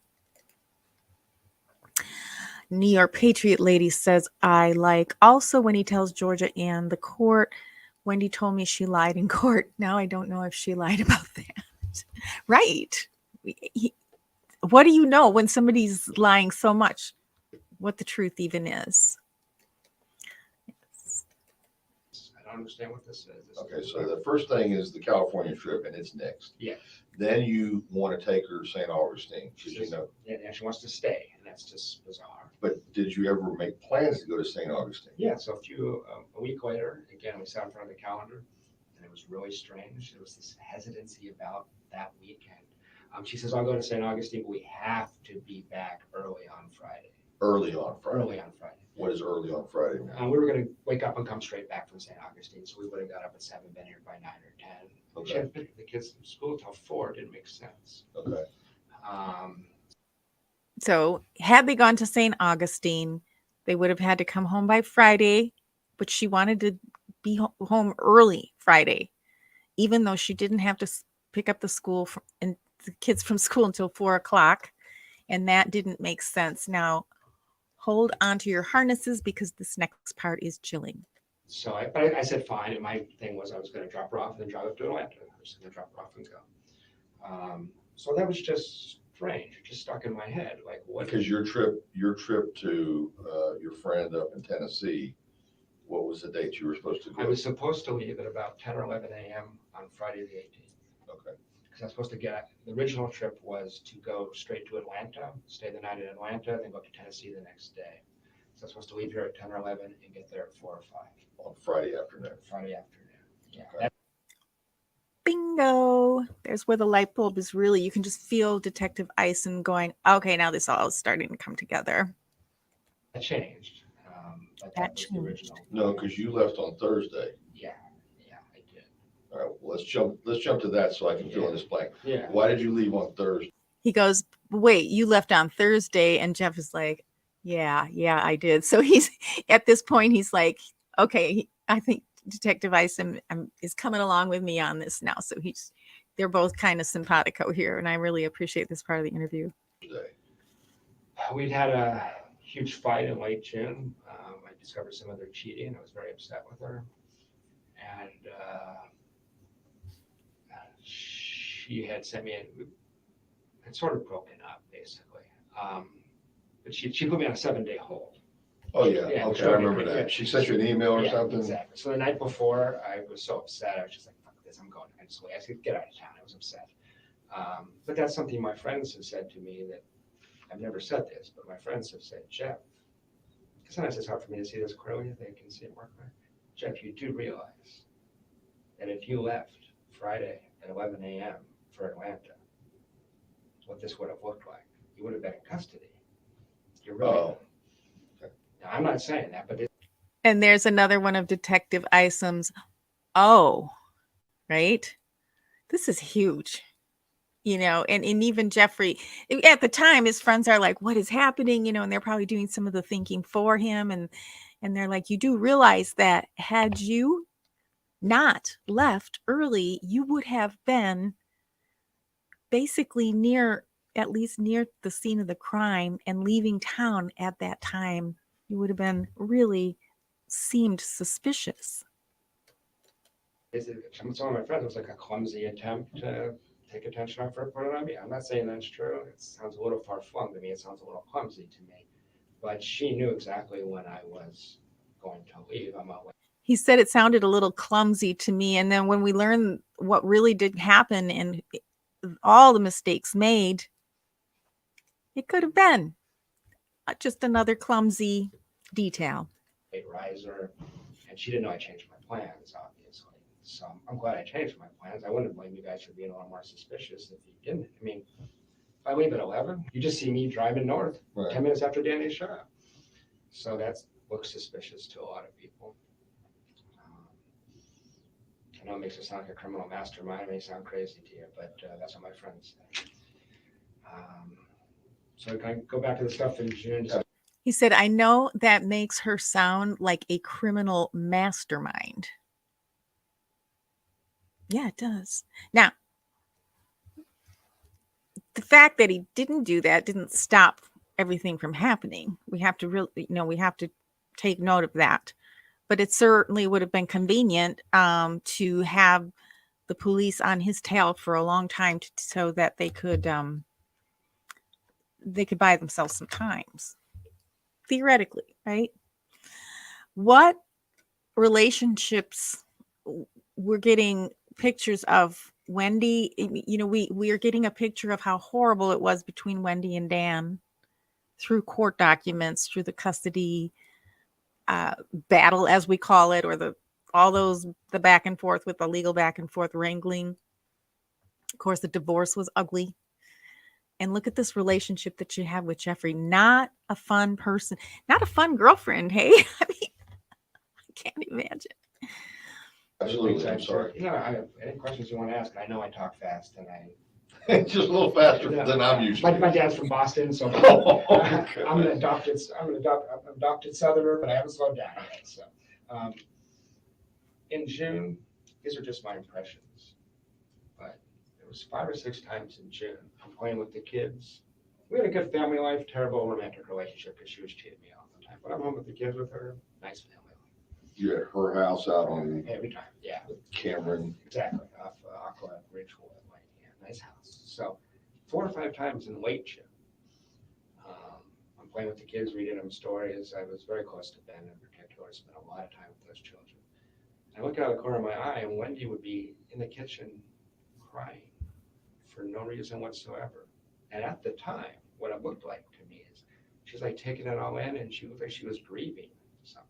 New York Patriot lady says, I like also when he tells Georgia and the court, Wendi told me she lied in court. Now I don't know if she lied about that. Right. What do you know when somebody's lying so much? What the truth even is? I don't understand what this is. Okay, so the first thing is the California trip, and it's next. Yeah. Then you want to take her to St. Augustine, you know. And she wants to stay, and that's just bizarre. But did you ever make plans to go to St. Augustine? Yeah, so a week later, again, we sat in front of the calendar, and it was really strange. There was this hesitancy about that weekend. She says, I'll go to St. Augustine, but we have to be back early on Friday. Early on Friday? Early on Friday. What is early on Friday? We were going to wake up and come straight back from St. Augustine, so we would have got up at 7, been here by 9 or 10. Okay. She had picked the kids from school till 4. It didn't make sense. Okay. So had they gone to St. Augustine, they would have had to come home by Friday, but she wanted to be home early Friday, even though she didn't have to pick up and the kids from school until 4 o'clock. And that didn't make sense. Now, hold on to your harnesses because this next part is chilling. So I said, fine. And my thing was I was going to drop her off and then drive up to Atlanta. I was going to drop her off and go. So that was just strange. It just stuck in my head. Like, what? Because your trip to your friend up in Tennessee, what was the date you were supposed to go? I was supposed to leave at about 10 or 11 a.m. on Friday the 18th. Okay. Because I was supposed to the original trip was to go straight to Atlanta, stay the night in Atlanta, then go to Tennessee the next day. So I was supposed to leave here at 10 or 11 and get there at 4 or 5. On Friday afternoon. Friday afternoon. Yeah. Okay. Bingo. There's where the light bulb is really, you can just feel Detective Eisen going, okay, now this all is starting to come together. That changed. But that was the original. No, because you left on Thursday. Yeah, I did. All right, well, let's jump to that so I can fill in this blank. Yeah. Why did you leave on Thursday? He goes, wait, you left on Thursday? And Jeff is like, yeah, I did. So he's at this point, he's like, okay, I think Detective Eisen is coming along with me on this now. So they're both kind of simpatico here. And I really appreciate this part of the interview. We'd had a huge fight in late June. I discovered some other cheating. I was very upset with her. And she had sent me, had sort of broken up, basically. But she put me on a 7-day hold. Oh, yeah. Okay, I remember that. She sent you an email or something? Exactly. So the night before, I was so upset. I was just like, fuck this, I'm going. I said, get out of town. I was upset. But that's something my friends have said to me that I've never said this, but my friends have said, Jeff, sometimes it's hard for me to see this clearly. They can see it more clearly. Jeff, you do realize that if you left Friday at 11 a.m. for Atlanta, what this would have looked like, you would have been in custody. You're really. Oh. Now, I'm not saying that, but And there's another one of Detective Eisen's. Oh, right. This is huge. And even Jeffrey, at the time, his friends are like, what is happening? And they're probably doing some of the thinking for him. And they're like, you do realize that had you not left early, you would have been basically at least near the scene of the crime, and leaving town at that time, you would have been really seemed suspicious. Some of my friends, it was like a clumsy attempt to take attention off her, put it on me. I'm not saying that's true. It sounds a little far-flung to me. It sounds a little clumsy to me. But she knew exactly when I was going to leave. He said it sounded a little clumsy to me. And then when we learned what really did happen and all the mistakes made, it could have been just another clumsy detail. Riser, and she didn't know I changed my plans, obviously. So I'm glad I changed my plans. I wouldn't blame you guys for being a little more suspicious if you didn't. I mean, if I leave at 11, you just see me driving north 10 minutes after Danny showed up. So that looks suspicious to a lot of people. I know it makes it sound like a criminal mastermind. It may sound crazy to you, but that's what my friends say. So can I go back to the stuff in June? He said, I know that makes her sound like a criminal mastermind. Yeah, it does. Now, the fact that he didn't do that didn't stop everything from happening. We have to really, we have to take note of that. But it certainly would have been convenient to have the police on his tail for a long time so that they could buy themselves some times, theoretically, right? What relationships we're getting pictures of Wendi, we are getting a picture of how horrible it was between Wendi and Dan through court documents, through the custody battle, as we call it, or the back and forth with the legal back and forth wrangling. Of course, the divorce was ugly. And look at this relationship that you have with Jeffrey. Not a fun person, not a fun girlfriend. Hey, I mean, I can't imagine. Absolutely. I'm sorry. I have any questions you want to ask. I know I talk fast and Just a little faster than I'm usually. My dad's from Boston, so I'm an adopted Southerner, but I haven't slowed down yet. So, in June, these are just my impressions, but it was 5 or 6 times in June. I'm playing with the kids. We had a good family life, terrible romantic relationship because she was cheating me all the time. But I'm home with the kids with her, nice family life. You at her house out on Every time, yeah. Cameron. Exactly, off Aqua Ridgewood. Nice house. So 4 or 5 times in late June, I'm playing with the kids, reading them stories. I was very close to Ben in particular. I spent a lot of time with those children. I look out of the corner of my eye, and Wendi would be in the kitchen crying for no reason whatsoever. And at the time, what it looked like to me is she was like taking it all in, and she looked like she was grieving something.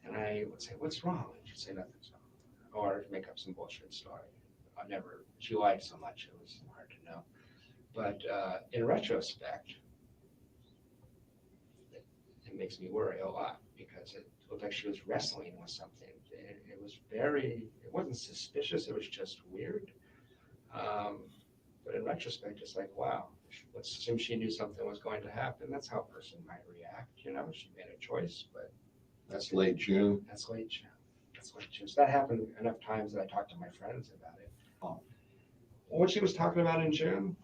And I would say, "What's wrong?" And she'd say, "Nothing's wrong," or make up some bullshit story. She lied so much, it was hard to know. But in retrospect, it makes me worry a lot because it looked like she was wrestling with something. It wasn't suspicious, it was just weird. But in retrospect, it's like, wow, let's assume she knew something was going to happen. That's how a person might react, she made a choice, but. That's late June. That's late June. So that happened enough times that I talked to my friends about it. What she was talking about in June,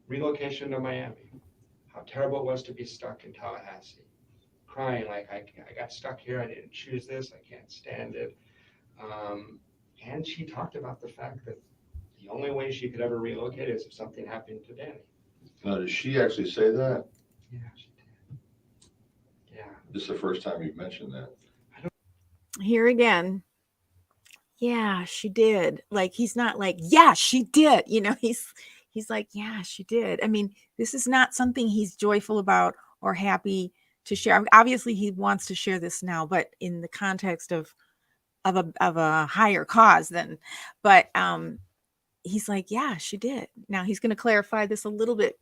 relocation to Miami, how terrible it was to be stuck in Tallahassee, crying like I got stuck here, I didn't choose this, I can't stand it. And she talked about the fact that the only way she could ever relocate is if something happened to Danny. Now, does she actually say that? Yeah, she did. Yeah. This is the first time you've mentioned that. Here again. Yeah, she did. Like, he's not like, yeah, she did. He's like, yeah, she did. I mean, this is not something he's joyful about or happy to share. Obviously, he wants to share this now, but in the context of a higher cause then. But he's like, yeah, she did. Now he's going to clarify this a little bit.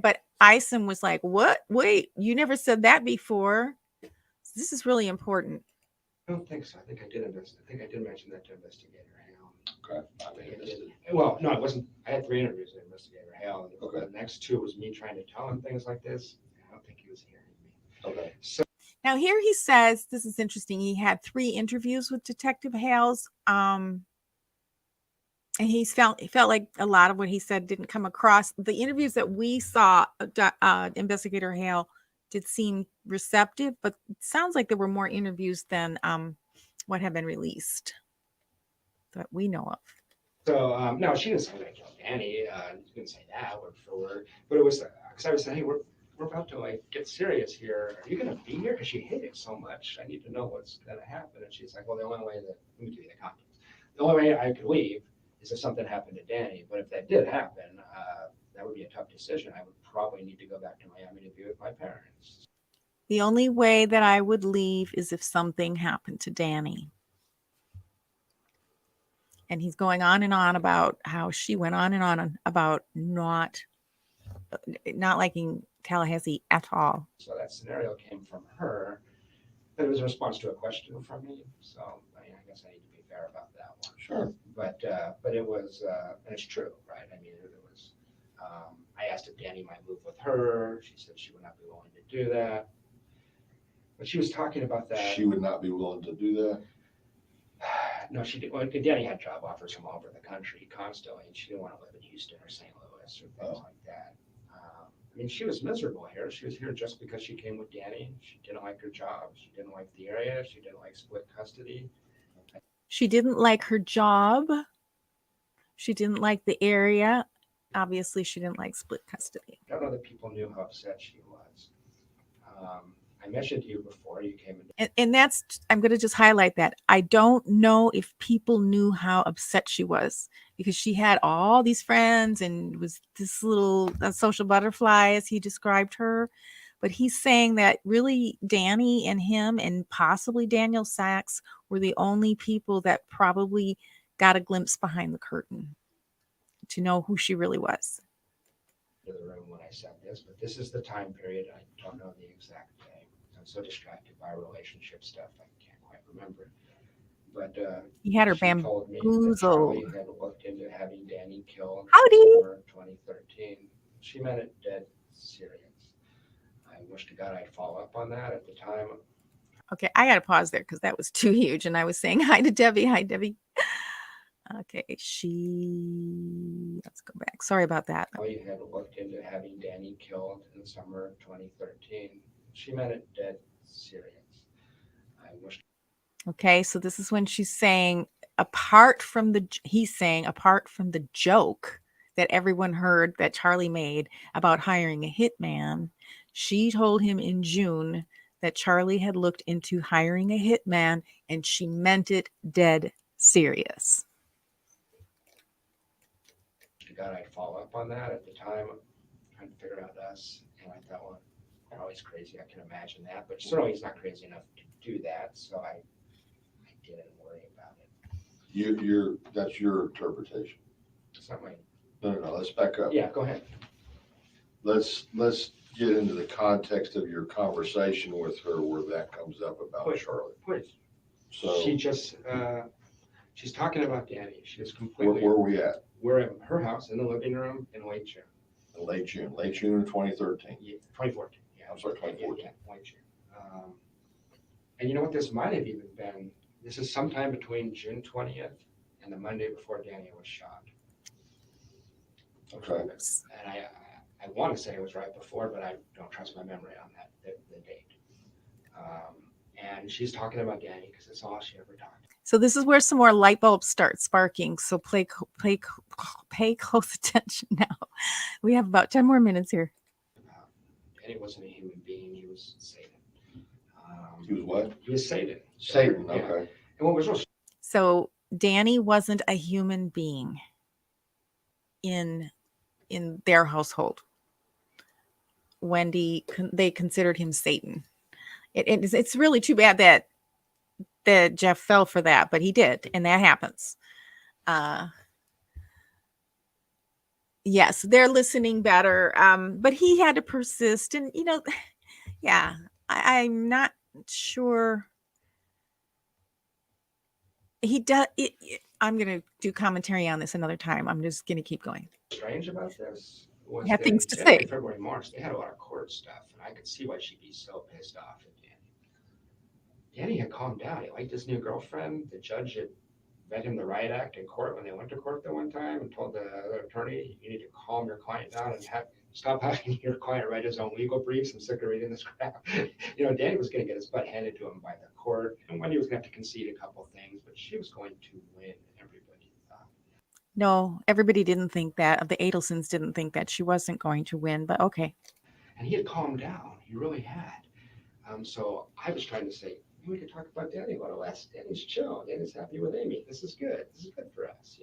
But Ison was like, what? Wait, you never said that before. This is really important. I don't think so. I think I did mention that to Investigator Hale. Okay. Well, no, it wasn't. I had 3 interviews with Investigator Hale. Okay. The next 2 was me trying to tell him things like this. I don't think he was hearing me. Okay. So now here he says, this is interesting. He had 3 interviews with Detective Hales. And he felt like a lot of what he said didn't come across. The interviews that we saw, Investigator Hale did seem receptive, but it sounds like there were more interviews than what have been released that we know of. So no, she didn't say that I killed Danny. She didn't say that word for word, but it was because I was saying, hey, we're about to get serious here. Are you going to be here? Because she hated it so much. I need to know what's going to happen. And she's like, well, the only way let me give you the context. The only way I could leave is if something happened to Danny. But if that did happen, that would be a tough decision. I would probably need to go back to Miami to be with my parents. The only way that I would leave is if something happened to Danny. And he's going on and on about how she went on and on about not liking Tallahassee at all. So that scenario came from her, but it was a response to a question from me. So I guess I need to be fair about that one. Sure. But it was, and it's true, right? I mean, it was. I asked if Danny might move with her. She said she would not be willing to do that. But she was talking about that. She would not be willing to do that? No, she did. Well, Danny had job offers from all over the country constantly, and she didn't want to live in Houston or St. Louis or things like that. I mean, she was miserable here. She was here just because she came with Danny. She didn't like her job. She didn't like the area. She didn't like split custody. She didn't like her job. She didn't like the area. Obviously, she didn't like split custody. I don't know that people knew how upset she was. I mentioned to you before you came in. And that's, I'm going to just highlight that. I don't know if people knew how upset she was because she had all these friends and was this little social butterfly, as he described her. But he's saying that really Danny and him and possibly Daniel Sachs were the only people that probably got a glimpse behind the curtain to know who she really was. The room when I said this, but this is the time period. I don't know the exact day. I'm so distracted by relationship stuff, I can't quite remember. But he had her she told me that bamboozled. Charlie had looked into having Danny killed Howdy. in summer of 2013. She meant it dead serious. I wish to God I'd follow up on that at the time. Okay, I got to pause there because that was too huge. And I was saying hi to Debbie. Hi, Debbie. Okay, let's go back. Sorry about that. Charlie had looked into having Danny killed in the summer of 2013. She meant it dead serious. I wish. Okay, so this is when she's saying, he's saying, apart from the joke that everyone heard that Charlie made about hiring a hitman, she told him in June that Charlie had looked into hiring a hitman and she meant it dead serious. God, I'd follow up on that at the time, trying to figure out us. And I thought, well, Charlie's crazy. I can imagine that, but certainly he's not crazy enough to do that. So I didn't worry about it. That's your interpretation. It's not my. No. Let's back up. Yeah, go ahead. Let's get into the context of your conversation with her where that comes up about Charlie. Please. So She just, she's talking about Danny. She was completely. where are we at? We're at her house in the living room in late June. Late June of 2013. Yeah, 2014. Yeah, I'm sorry, 2014. Yeah, late June. And you know what this might have even been? This is sometime between June 20th and the Monday before Danny was shot. Okay. And I want to say it was right before, but I don't trust my memory on that, the date. And she's talking about Danny because it's all she ever talked. So this is where some more light bulbs start sparking. So pay close attention now. We have about 10 more minutes here. Danny wasn't a human being. He was Satan. He was what? He was Satan. Satan, Yeah. okay. And what was real. So Danny wasn't a human being in their household. Wendi, they considered him Satan. It's really too bad that Jeff fell for that, but he did, and that happens. Yes, they're listening better, but he had to persist, and yeah, I'm not sure. He does. I'm gonna do commentary on this another time. I'm just gonna keep going. Strange about this was I have things to January, say. February, March, they had a lot of court stuff, and I could see why she'd be so pissed off at Danny. Danny had calmed down. He liked his new girlfriend. The judge had read him the riot act in court when they went to court the one time and told the other attorney, you need to calm your client down and stop having your client write his own legal briefs. I'm sick of reading this crap. Danny was going to get his butt handed to him by the court, and Wendi was going to have to concede a couple things, but she was going to win. Everybody thought. No, everybody didn't think that. The Adelsons didn't think that she wasn't going to win, but okay. And he had calmed down. He really had. So I was trying to say, we could talk about Danny a little less. Danny's chill. Danny's happy with Amy. This is good. This is good for us,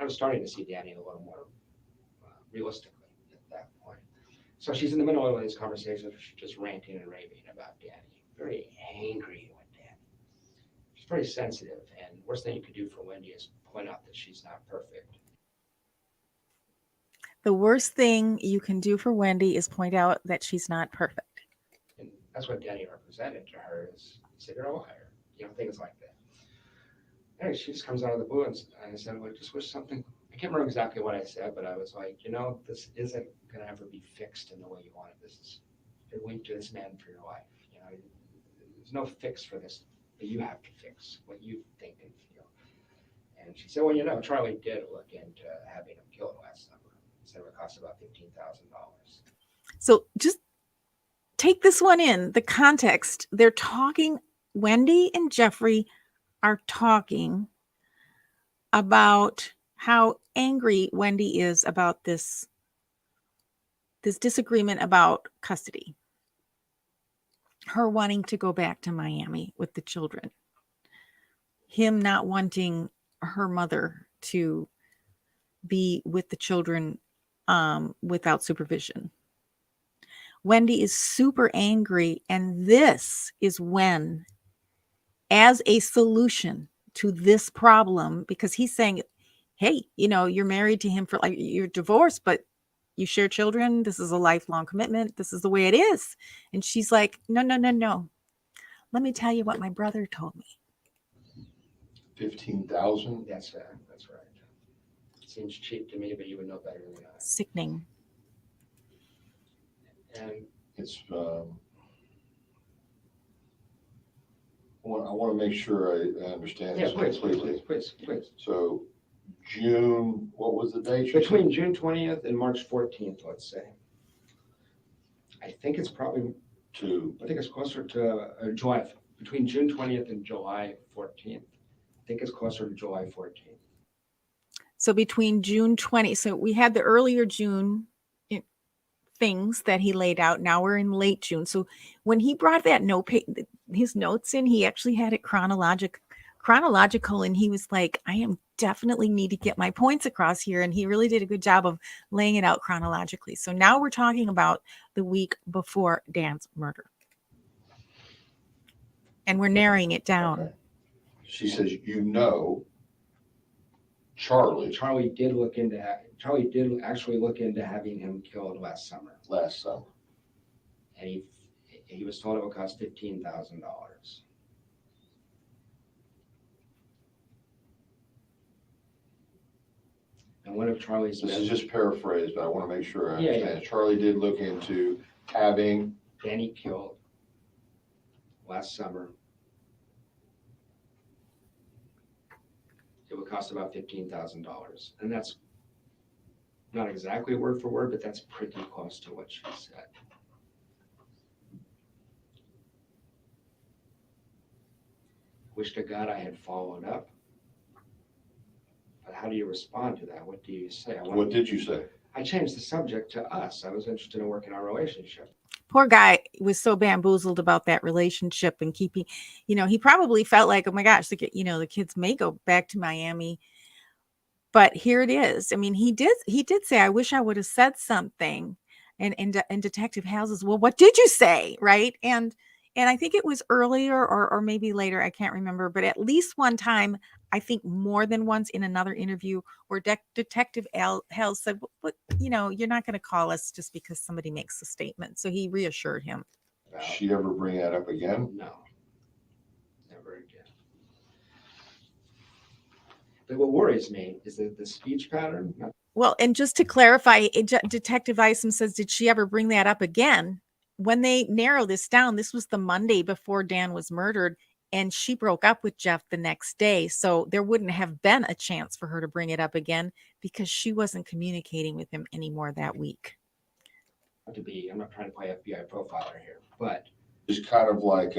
I was starting to see Danny a little more realistically at that point. So she's in the middle of these conversations. She's just ranting and raving about Danny. Very angry with Danny. She's very sensitive. And worst thing you could do for Wendi is point out that she's not perfect. The worst thing you can do for Wendi is point out that she's not perfect. And that's what Danny represented to her is you're a liar, things like that. Anyway, she just comes out of the blue and I said, well, I just wish something, I can't remember exactly what I said, but I was like, this isn't going to ever be fixed in the way you want it. You're linked to this man for your life. There's no fix for this, but you have to fix what you think and feel. And she said, well, Charlie did look into having him killed last summer. He said it would cost about $15,000. So just take this one in the context. They're talking, Wendi and Jeffrey are talking about how angry Wendi is about this disagreement about custody. Her wanting to go back to Miami with the children. Him not wanting her mother to be with the children without supervision. Wendi is super angry, and this is when, as a solution to this problem, because he's saying, hey, you're married to him for like, you're divorced, but you share children. This is a lifelong commitment. This is the way it is. And she's like, no. Let me tell you what my brother told me. 15,000. That's right. Seems cheap to me, but you would know better than I. Sickening. And It's, I want to make sure I understand this completely. Please. So June, what was the date? Between June 20th and March 14th, let's say. I think it's probably I think it's closer to July, between June 20th and July 14th. I think it's closer to July 14th. So between June 20, so we had the earlier June things that he laid out. Now we're in late June. So when he brought that his notes in, he actually had it chronological, and he was like, I am definitely need to get my points across here. And he really did a good job of laying it out chronologically. So now we're talking about the week before Dan's murder. And we're narrowing it down. Okay. She says, Charlie did actually look into having him killed last summer. And he was told it would cost $15,000. And one of Charlie's... This is just paraphrased, but I want to make sure I understand. Yeah. Charlie did look into having Danny killed last summer. It would cost about $15,000. And that's not exactly word for word, but that's pretty close to what she said. Wish to God I had followed up. But how do you respond to that? What do you say? What did you say? I changed the subject to us. I was interested in working our relationship. Poor guy was so bamboozled about that relationship and keeping, he probably felt like, oh my gosh, the kids may go back to Miami. But here it is. I mean, he did say, I wish I would have said something. And Detective Hales says, well, what did you say? Right. And I think it was earlier or maybe later. I can't remember. But at least one time, I think more than once in another interview where Detective Hales said, well, you're not going to call us just because somebody makes a statement. So he reassured him. Did she ever bring that up again? No, never again. But what worries me is that the speech pattern. Well, and just to clarify, Detective Isom says, did she ever bring that up again? When they narrow this down, this was the Monday before Dan was murdered, and she broke up with Jeff the next day. So there wouldn't have been a chance for her to bring it up again because she wasn't communicating with him anymore that week. I'm not trying to play FBI profiler here, but It's kind of like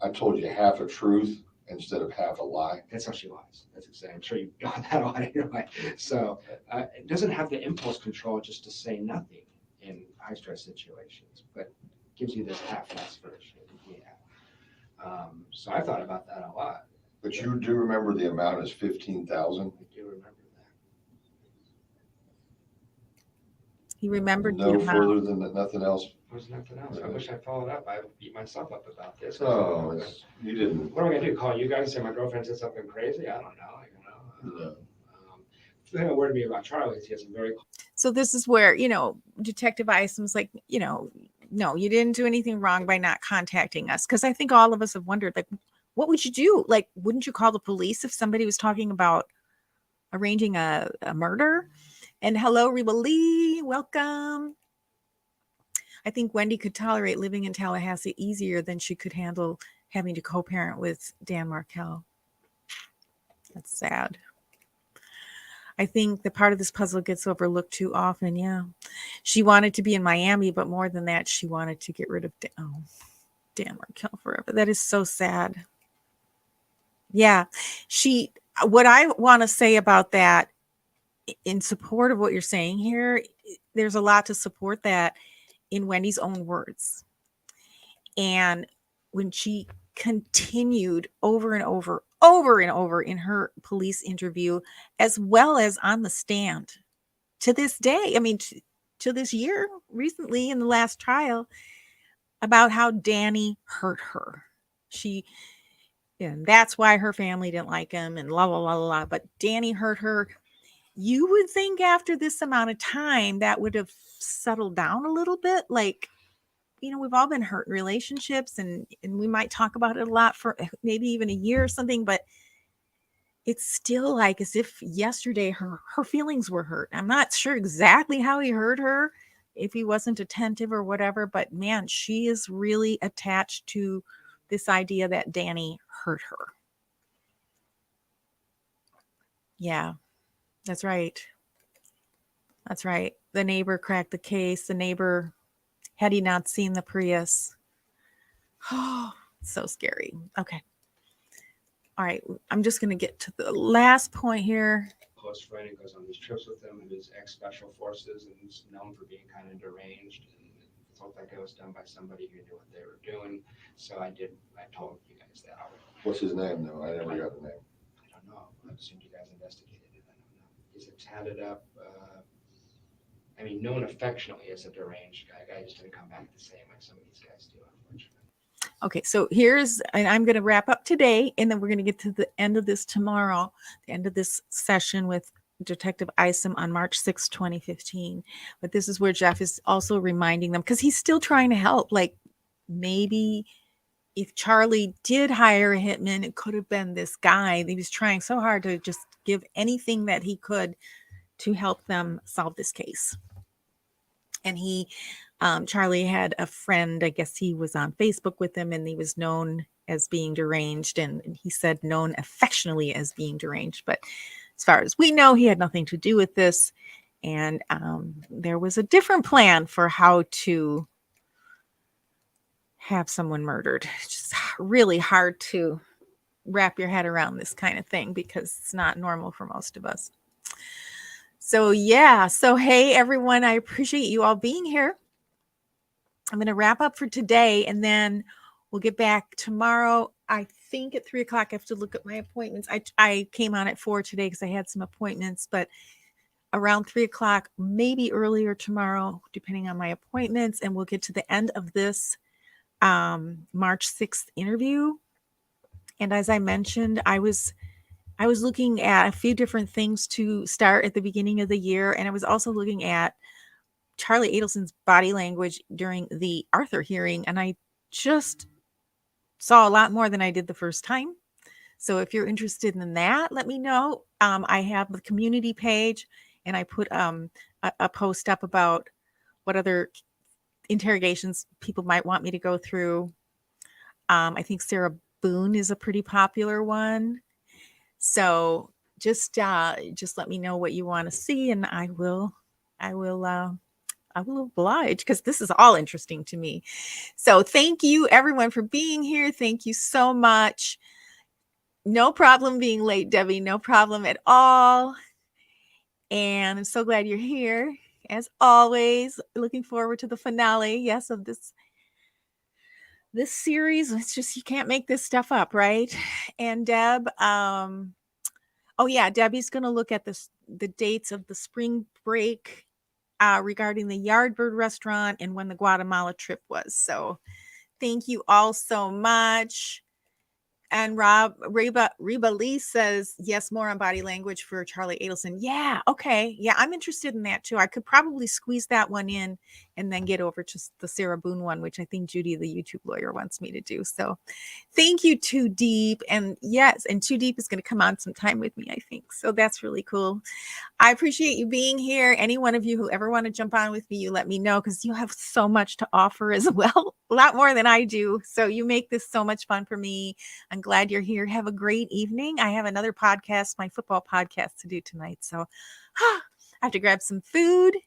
I told you half a truth instead of half a lie. That's how she lies. That's exactly. I'm sure you got that on your mind. So it doesn't have the impulse control just to say nothing in high stress situations, but gives you this half-assed version. Yeah. So I thought about that a lot. But you do remember the amount is 15,000. I do remember that. He remembered no the amount. further than that, nothing else. There's nothing else. I wish I followed up. I beat myself up about this. Oh, you didn't. What am I gonna do? Call you guys? Say my girlfriend said something crazy? I don't know. No. The thing that worried me about Charlie is he has a very. So this is where Detective Isom's like, no, you didn't do anything wrong by not contacting us. Because I think all of us have wondered, like, what would you do? Like, wouldn't you call the police if somebody was talking about arranging a murder? And hello, Reba Lee, welcome. I think Wendi could tolerate living in Tallahassee easier than she could handle having to co-parent with Dan Markel. That's sad. I think the part of this puzzle gets overlooked too often. Yeah. She wanted to be in Miami, but more than that, she wanted to get rid of Dan Markel forever. That is so sad. Yeah. What I want to say about that, in support of what you're saying here, there's a lot to support that in Wendi's own words. And when she continued over and over in her police interview, as well as on the stand to this day, I mean, to this year, recently in the last trial, about how Danny hurt her. And that's why her family didn't like him and blah, blah, blah, blah. But Danny hurt her. You would think after this amount of time that would have settled down a little bit. Like, we've all been hurt in relationships, and we might talk about it a lot for maybe even a year or something, but it's still like as if yesterday her feelings were hurt. I'm not sure exactly how he hurt her, if he wasn't attentive or whatever, but man, she is really attached to this idea that Danny hurt her. Yeah, that's right. That's right. The neighbor cracked the case. The neighbor, had he not seen the Prius. Oh, so scary. Okay. All right. I'm just going to get to the last point here. Close friend who goes on these trips with him, and is ex-special forces and is known for being kind of deranged. And it looked like it was done by somebody who knew what they were doing. So I told you guys that already. What's his name, though? I never got the name. I don't know. I assumed you guys investigated it. I don't know. He's a tatted up, known affectionately as a deranged guy. Guy just didn't come back the same like some of these guys do, unfortunately. Okay, so and I'm going to wrap up today, and then we're going to get to the end of this tomorrow, the end of this session with Detective Isom on March 6, 2015. But this is where Jeff is also reminding them, because he's still trying to help. Like, maybe if Charlie did hire a hitman, it could have been this guy. He was trying so hard to just give anything that he could to help them solve this case. And Charlie had a friend, I guess he was on Facebook with him, and he was known as being deranged. And he said known affectionately as being deranged. But as far as we know, he had nothing to do with this. And there was a different plan for how to have someone murdered. It's just really hard to wrap your head around this kind of thing, because it's not normal for most of us. So yeah, hey everyone, I appreciate you all being here. I'm going to wrap up for today, and then we'll get back tomorrow. I think at 3:00, I have to look at my appointments. I came on at 4 today because I had some appointments, but around 3:00, maybe earlier tomorrow, depending on my appointments, and we'll get to the end of this March 6th interview. And as I mentioned, I was looking at a few different things to start at the beginning of the year, and I was also looking at Charlie Adelson's body language during the Arthur hearing, and I just saw a lot more than I did the first time. So if you're interested in that, let me know. I have the community page, and I put a post up about what other interrogations people might want me to go through. I think Sarah Boone is a pretty popular one. So just let me know what you want to see, and I will oblige, because this is all interesting to me. So thank you everyone for being here. Thank you so much. No problem being late, Debbie. No problem at all. And I'm so glad you're here. As always, looking forward to the finale, yes, of this series. It's just, you can't make this stuff up, right? And Deb, Debbie's going to look at the dates of the spring break regarding the Yardbird restaurant and when the Guatemala trip was. So thank you all so much. And Reba Lee says, yes, more on body language for Charlie Adelson. Yeah, okay. Yeah, I'm interested in that too. I could probably squeeze that one in and then get over to the Sarah Boone one, which I think Judy, the YouTube lawyer, wants me to do. So thank you, Too Deep. And yes, and Too Deep is going to come on sometime with me, I think. So that's really cool. I appreciate you being here. Any one of you who ever want to jump on with me, you let me know, because you have so much to offer as well. A lot more than I do. So you make this so much fun for me. I'm I'm glad you're here. Have a great evening. I have another podcast, my football podcast, to do tonight. So I have to grab some food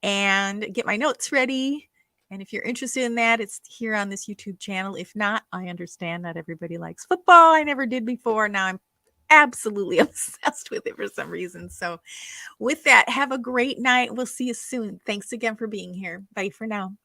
and get my notes ready. And if you're interested in that, it's here on this YouTube channel. If not, I understand not everybody likes football. I never did before. Now I'm absolutely obsessed with it for some reason. So with that, have a great night. We'll see you soon. Thanks again for being here. Bye for now.